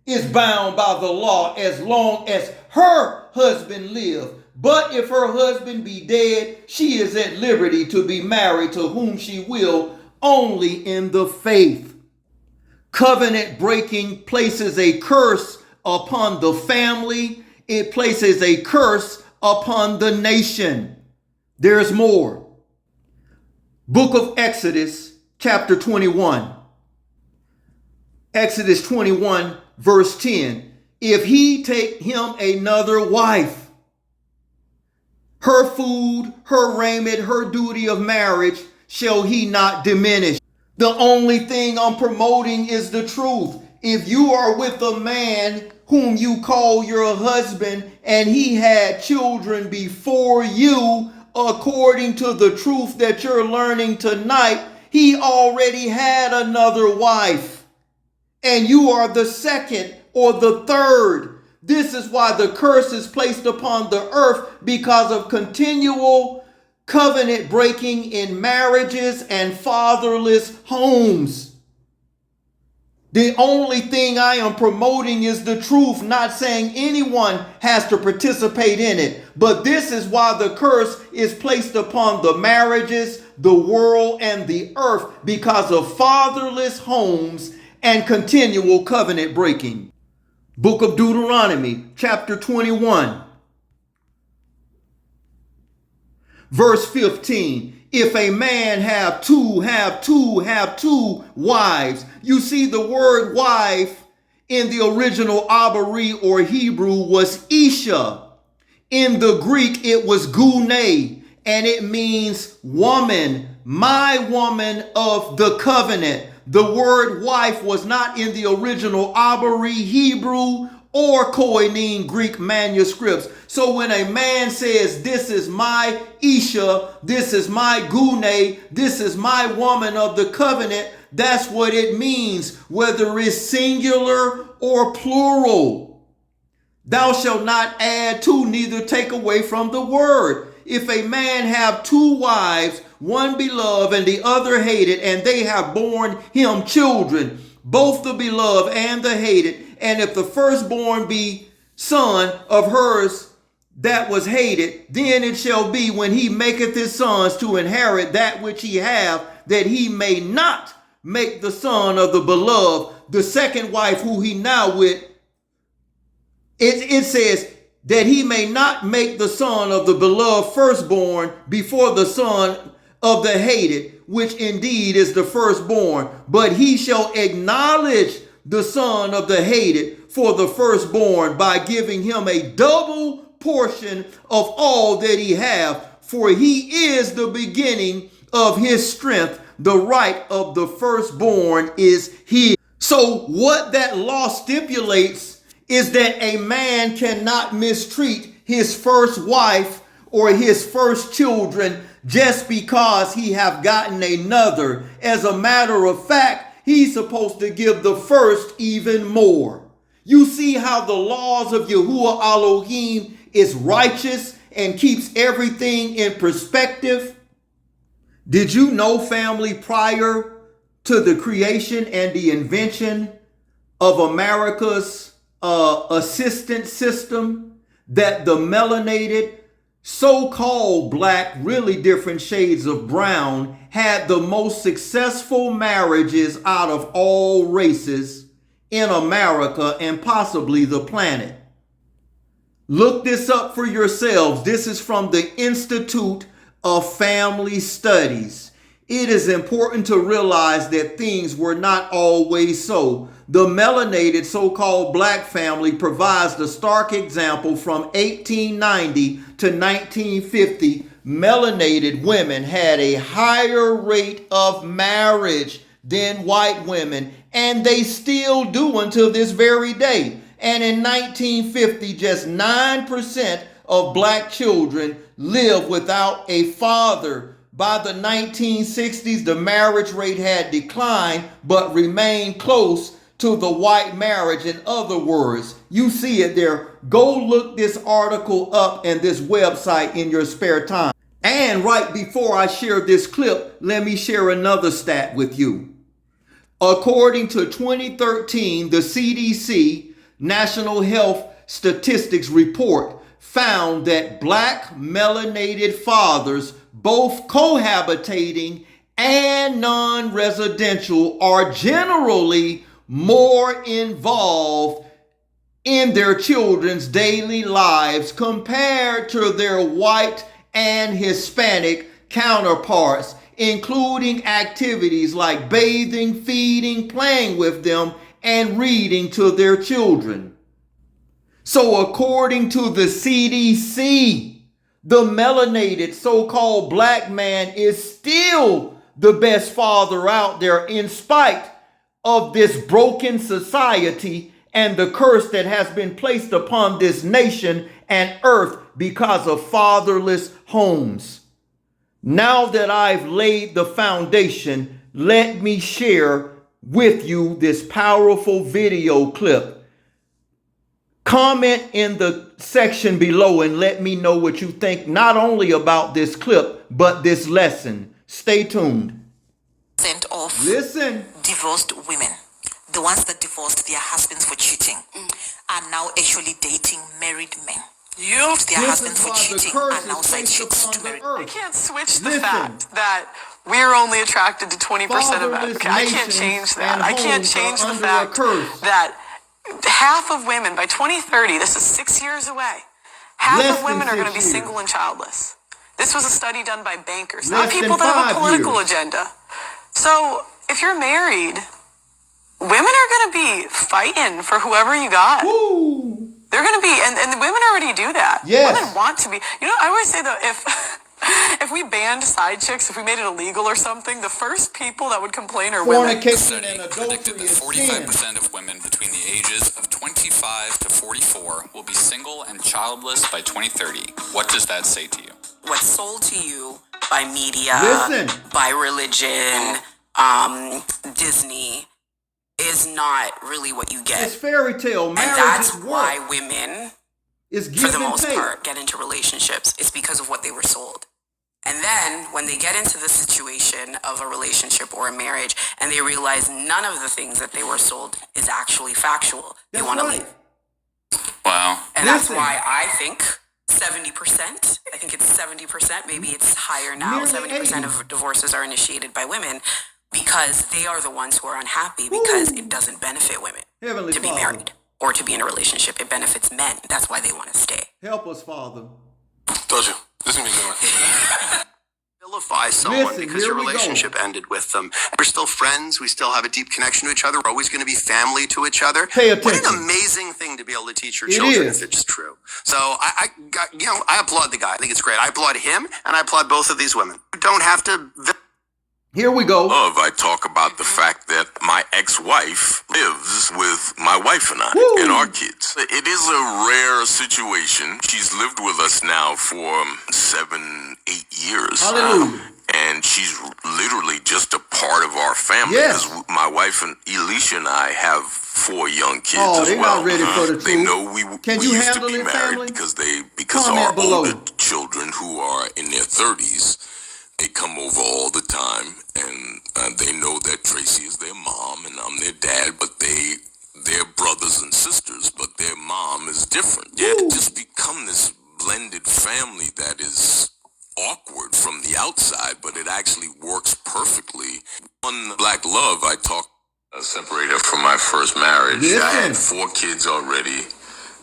is bound by the law as long as her husband lives. But if her husband be dead, she is at liberty to be married to whom she will, only in the faith. Covenant breaking places a curse upon the family. It places a curse upon the nation. There's more. Book of Exodus, chapter 21. Exodus 21, verse 10. If he take him another wife, her food, her raiment, her duty of marriage shall he not diminish. The only thing I'm promoting is the truth. If you are with a man whom you call your husband and he had children before you, according to the truth that you're learning tonight, he already had another wife. And you are the second or the third. This is why the curse is placed upon the earth, because of continual covenant breaking in marriages and fatherless homes. The only thing I am promoting is the truth, not saying anyone has to participate in it. But this is why the curse is placed upon the marriages, the world, and the earth, because of fatherless homes and continual covenant breaking. Book of Deuteronomy, chapter 21, verse 15. If a man have two wives. You see, the word wife in the original Abari or Hebrew was Isha. In the Greek, it was Gune, and it means woman, my woman of the covenant. The word wife was not in the original Abari Hebrew or Koine Greek manuscripts. So when a man says, this is my Isha, this is my Gune, this is my woman of the covenant, That's what it means, whether it's singular or plural. Thou shalt not add to, neither take away from the word. If a man have two wives, one beloved and the other hated, and they have borne him children, both the beloved and the hated, and if the firstborn be son of hers that was hated, then it shall be when he maketh his sons to inherit that which he have, that he may not make the son of the beloved, the second wife who he now with, it says that he may not make the son of the beloved firstborn before the son of the hated, which indeed is the firstborn, but he shall acknowledge the son of the hated for the firstborn by giving him a double portion of all that he have, for he is the beginning of his strength. The right of the firstborn is his. So what that law stipulates is that a man cannot mistreat his first wife or his first children just because he have gotten another. As a matter of fact, he's supposed to give the first even more. You see how the laws of Yahuwah Elohim is righteous and keeps everything in perspective? Did you know, family, prior to the creation and the invention of America's assistance system, that the melanated, so-called black, really different shades of brown, had the most successful marriages out of all races in America and possibly the planet? Look this up for yourselves. This is from the Institute of Family Studies. It is important to realize that things were not always so. The melanated so-called black family provides the stark example. From 1890 to 1950. Melanated women had a higher rate of marriage than white women, and they still do until this very day. And in 1950, just 9% of black children lived without a father. By the 1960s, the marriage rate had declined but remained close to the white marriage. In other words, you see it there. Go look this article up and this website in your spare time. And right before I share this clip, let me share another stat with you. According to 2013, the CDC National Health Statistics Report found that black melanated fathers, both cohabitating and non-residential, are generally more involved in their children's daily lives compared to their white and Hispanic counterparts, including activities like bathing, feeding, playing with them, and reading to their children. So according to the CDC, the melanated so-called black man is still the best father out there in spite of this broken society and the curse that has been placed upon this nation and earth because of fatherless homes. Now that I've laid the foundation, let me share with you this powerful video clip. Comment in the section below and let me know what you think, not only about this clip, but this lesson. Stay tuned. Of Listen. Divorced women, the ones that divorced their husbands for cheating, are now actually dating married men. Their husbands for cheating are now side chicks to married men. I can't switch the fact that we're only attracted to 20% of men. Okay, I can't change that. I can't change the fact that half of women, by 2030, this is 6 years away, half of women are going to be single and childless. This was a study done by bankers, not people that have a political agenda. So if you're married, women are going to be fighting for whoever you got. Ooh. They're going to be, and the women already do that. Yes. Women want to be. You know, I always say that if we banned side chicks, if we made it illegal or something, the first people that would complain are women. Fornication Study and adultery predicted that is 45% sin. of women between the ages of 25 to 44 will be single and childless by 2030. What does that say to you? What's sold to you by media, Listen. by religion, Disney is not really what you get. It's fairy tale. And Marriage that's is why work. women, It's for the most part, get into relationships. It's because of what they were sold. And then when they get into the situation of a relationship or a marriage and they realize none of the things that they were sold is actually factual, they want to leave. Wow. And that's why I think 70%, I think it's 70%, maybe it's higher now, 70% of divorces are initiated by women because they are the ones who are unhappy because it doesn't benefit women to be married or to be in a relationship. It benefits men. That's why they want to stay. Help us, Father. Told you. This is going to be a good one. Vilify someone because your relationship ended with them. We're still friends. We still have a deep connection to each other. We're always going to be family to each other. Pay attention. What an amazing thing to be able to teach your children if it's true. So I applaud the guy. I think it's great. I applaud him and I applaud both of these women. You don't have to. Here we go. I talk about the fact that my ex-wife lives with my wife and I and our kids. It is a rare situation. She's lived with us now for 7-8 years. Hallelujah. And she's literally just a part of our family. Yes. Because my wife and Elisha and I have 4 young kids as they're well. not ready for the truth. They know we used to be married family? because our older children who are in their 30s, they come over all the time, and they know that Tracy is their mom and I'm their dad, but they're brothers and sisters, but their mom is different. It just become this blended family that is awkward from the outside, but it actually works perfectly. On Black Love, I talked separated from my first marriage. I had 4 kids already,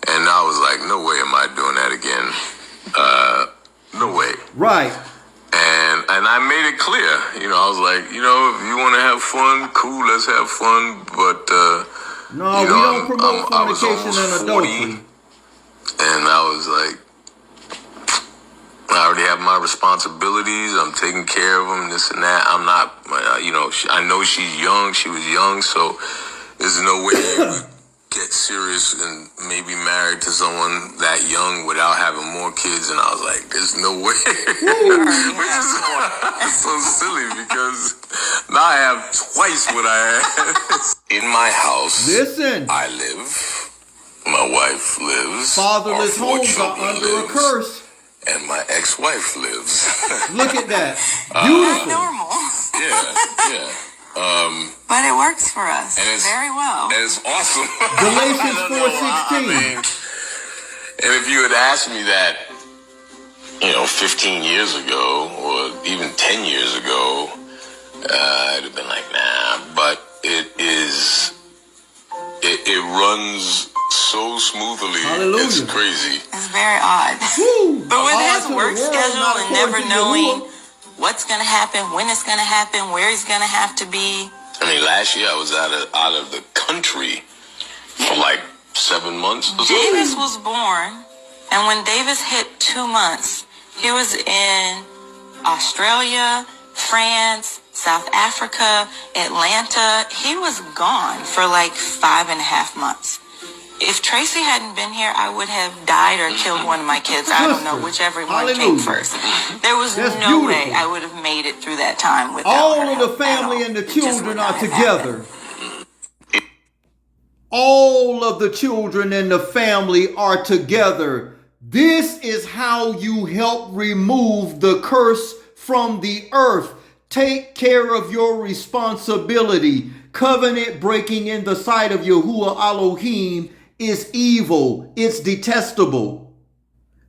and I was like, no way am I doing that again. No way. Right. And I made it clear, I was like, if you want to have fun, cool, let's have fun. But, no, we don't promote fornication and adultery. And I was like, I already have my responsibilities. I'm taking care of them, this and that. I'm not, I know she's young. She was young, so there's no way you get serious and maybe married to someone that young without having more kids. And I was like, there's no way. Which is so silly because now I have twice what I had. In my house, I live. My wife lives. Fatherless homes are under a curse. And my ex-wife lives. Look at that. Beautiful. Normal. Yeah. But it works for us very well. And it's awesome. Galatians 4:16. And if you had asked me that, 15 years ago or even 10 years ago, I'd have been like, nah. But it runs so smoothly. Hallelujah. It's crazy. It's very odd. But with his work schedule and never knowing what's going to happen, when it's going to happen, where he's going to have to be. I mean, last year I was out of the country for like 7 months. Davis was born, and when Davis hit 2 months, he was in Australia, France, South Africa, Atlanta. He was gone for like 5.5 months. If Tracy hadn't been here, I would have died or killed one of my kids. I don't know, whichever one came first. There was no way I would have made it through that time without all her of the help family and the children are together. Happened. All of the children and the family are together. This is how you help remove the curse from the earth. Take care of your responsibility. Covenant breaking in the sight of Yahuwah Elohim is evil. It's detestable.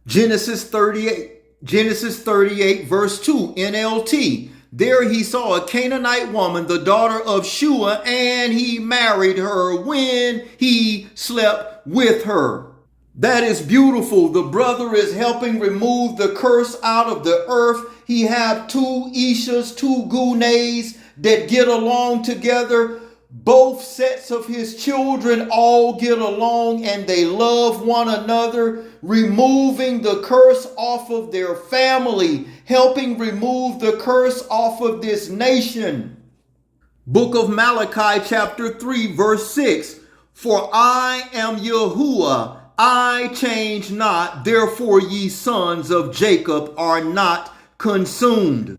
Genesis 38 verse 2 NLT. There he saw a Canaanite woman, the daughter of Shua, and he married her when he slept with her. That is beautiful. The brother is helping remove the curse out of the earth. He have 2 Ishas, 2 Gunes that get along together. Both sets of his children all get along and they love one another, removing the curse off of their family, helping remove the curse off of this nation. Book of Malachi chapter 3 verse 6. For I am Yahuwah, I change not, therefore ye sons of Jacob are not consumed.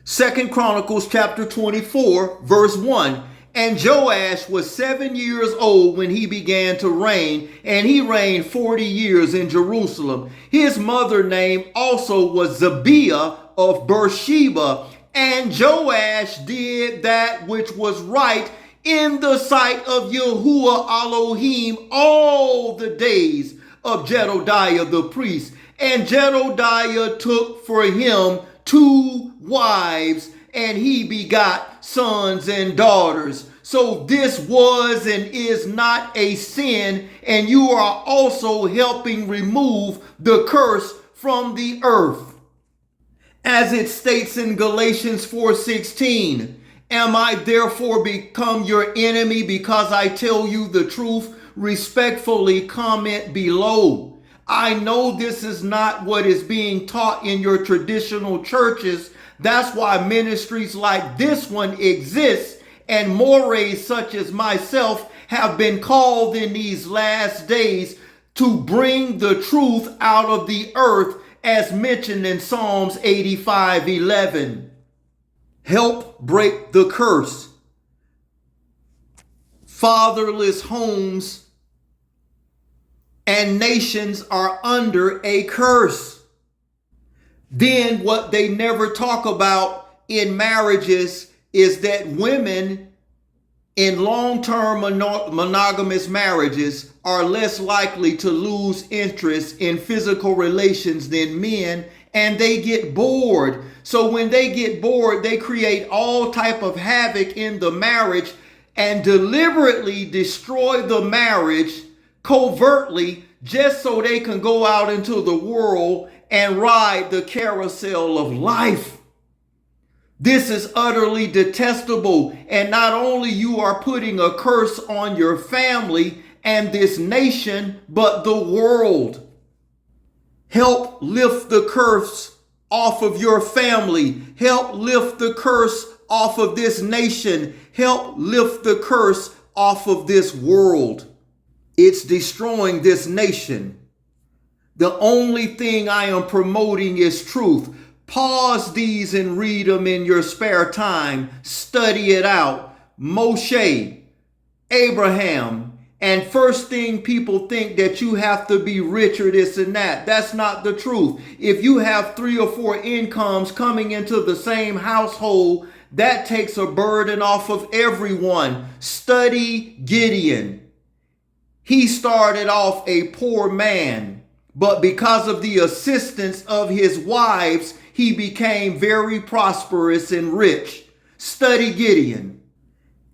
2 Chronicles chapter 24, verse 1. And Joash was 7 years old when he began to reign, and he reigned 40 years in Jerusalem. His mother name also was Zabiah of Beersheba. And Joash did that which was right in the sight of Yahuwah Elohim all the days of Jedediah the priest. And Jedediah took for him 2 wives, and he begot sons and daughters. So this was and is not a sin, and you are also helping remove the curse from the earth. As it states in Galatians 4:16, am I therefore become your enemy because I tell you the truth? Respectfully comment below. I know this is not what is being taught in your traditional churches. That's why ministries like this one exist, and mores such as myself have been called in these last days to bring the truth out of the earth, as mentioned in Psalms 85:11. Help break the curse. Fatherless homes and nations are under a curse. Then what they never talk about in marriages is that women in long-term monogamous marriages are less likely to lose interest in physical relations than men, and they get bored. So when they get bored, they create all type of havoc in the marriage and deliberately destroy the marriage covertly, just so they can go out into the world and ride the carousel of life. This is utterly detestable, and not only you are putting a curse on your family and this nation, but the world. Help lift the curse off of your family. Help lift the curse off of this nation. Help lift the curse off of this world. It's destroying this nation. The only thing I am promoting is truth. Pause these and read them in your spare time. Study it out. Moshe, Abraham, and first thing people think that you have to be rich or this and that. That's not the truth. If you have 3 or 4 incomes coming into the same household, that takes a burden off of everyone. Study Gideon. He started off a poor man, but because of the assistance of his wives, he became very prosperous and rich. Study Gideon.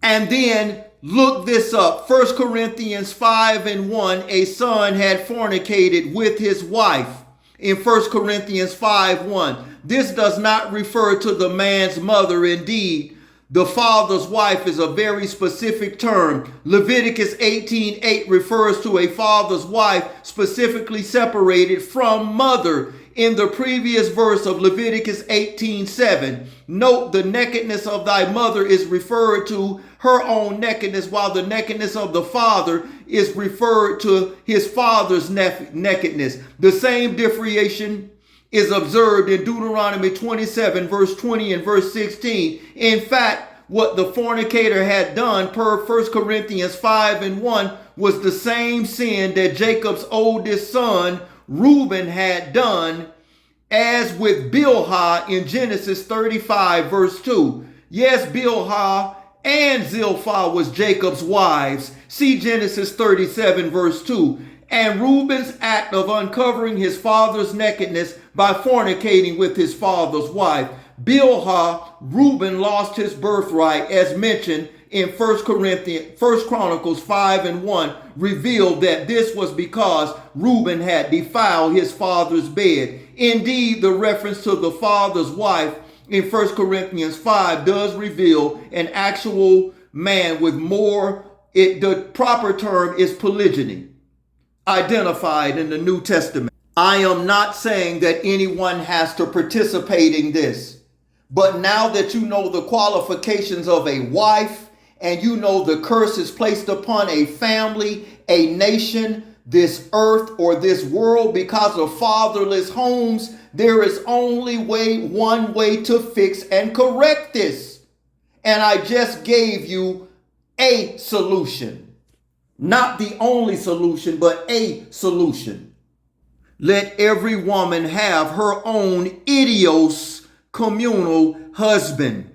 And then look this up. 1 Corinthians 5:1, a son had fornicated with his wife. In 1 Corinthians 5:1, this does not refer to the man's mother. Indeed, the father's wife is a very specific term. Leviticus 18:8 refers to a father's wife specifically separated from mother. In the previous verse of Leviticus 18:7, note the nakedness of thy mother is referred to her own nakedness, while the nakedness of the father is referred to his father's nakedness. The same differentiation is observed in Deuteronomy 27, verse 20 and verse 16. In fact, what the fornicator had done per 1 Corinthians 5:1 was the same sin that Jacob's oldest son, Reuben, had done, as with Bilhah in Genesis 35, verse 2. Yes, Bilhah and Zilpah was Jacob's wives. See Genesis 37, verse 2. And Reuben's act of uncovering his father's nakedness by fornicating with his father's wife. Bilhah, Reuben lost his birthright, as mentioned in 1 Chronicles 5:1, revealed that this was because Reuben had defiled his father's bed. Indeed, the reference to the father's wife in 1 Corinthians 5 does reveal an actual man with more, the proper term is polygyny, identified in the New Testament. I am not saying that anyone has to participate in this, but now that you know the qualifications of a wife, and you know the curse is placed upon a family, a nation, this earth or this world because of fatherless homes, there is only one way to fix and correct this. And I just gave you a solution. Not the only solution, but a solution. Let every woman have her own idios communal husband.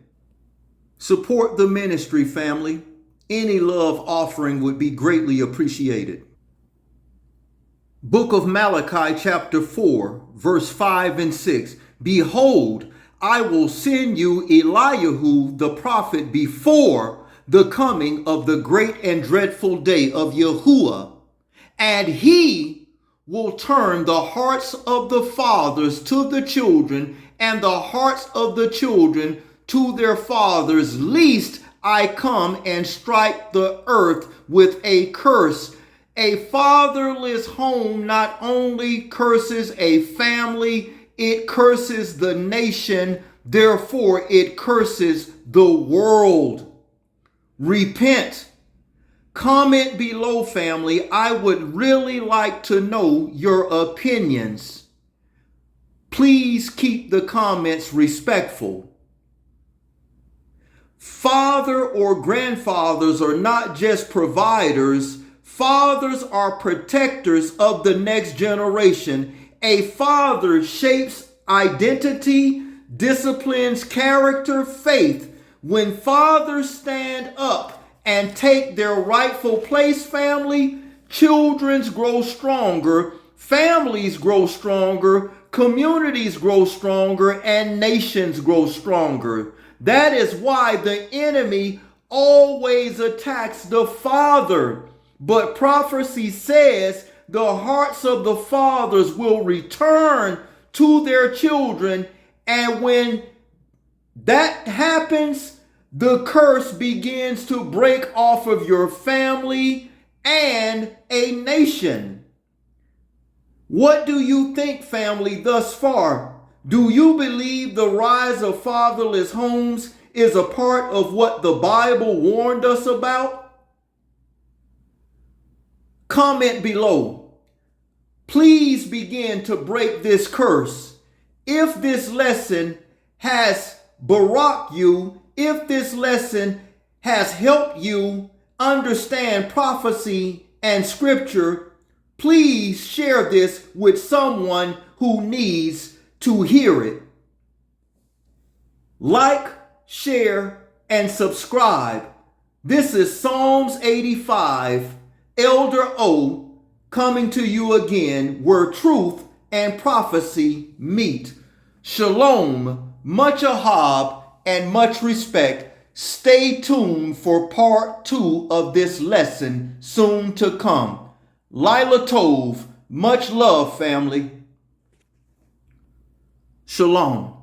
Support the ministry, family. Any love offering would be greatly appreciated. Book of Malachi chapter 4, verse 5 and 6. Behold, I will send you Eliyahu the prophet before the coming of the great and dreadful day of Yahuwah, and he will turn the hearts of the fathers to the children, and the hearts of the children to their fathers, lest I come and strike the earth with a curse. A fatherless home not only curses a family, it curses the nation, therefore it curses the world. Repent. Comment below, family. I would really like to know your opinions. Please keep the comments respectful. Father or grandfathers are not just providers. Fathers are protectors of the next generation. A father shapes identity, disciplines character, faith. When fathers stand up and take their rightful place, family, children grow stronger, families grow stronger, communities grow stronger, and nations grow stronger. That is why the enemy always attacks the father. But prophecy says the hearts of the fathers will return to their children, and when that happens, the curse begins to break off of your family and a nation. What do you think, family, thus far? Do you believe the rise of fatherless homes is a part of what the Bible warned us about? Comment below. Please begin to break this curse. If this lesson has barak you, if this lesson has helped you understand prophecy and scripture, please share this with someone who needs to hear it. Like, share, and subscribe. This is Psalms 85, Elder O, coming to you again where truth and prophecy meet. Shalom, much ahab, and much respect. Stay tuned for part 2 of this lesson soon to come. Lila Tov, much love, family. Shalom.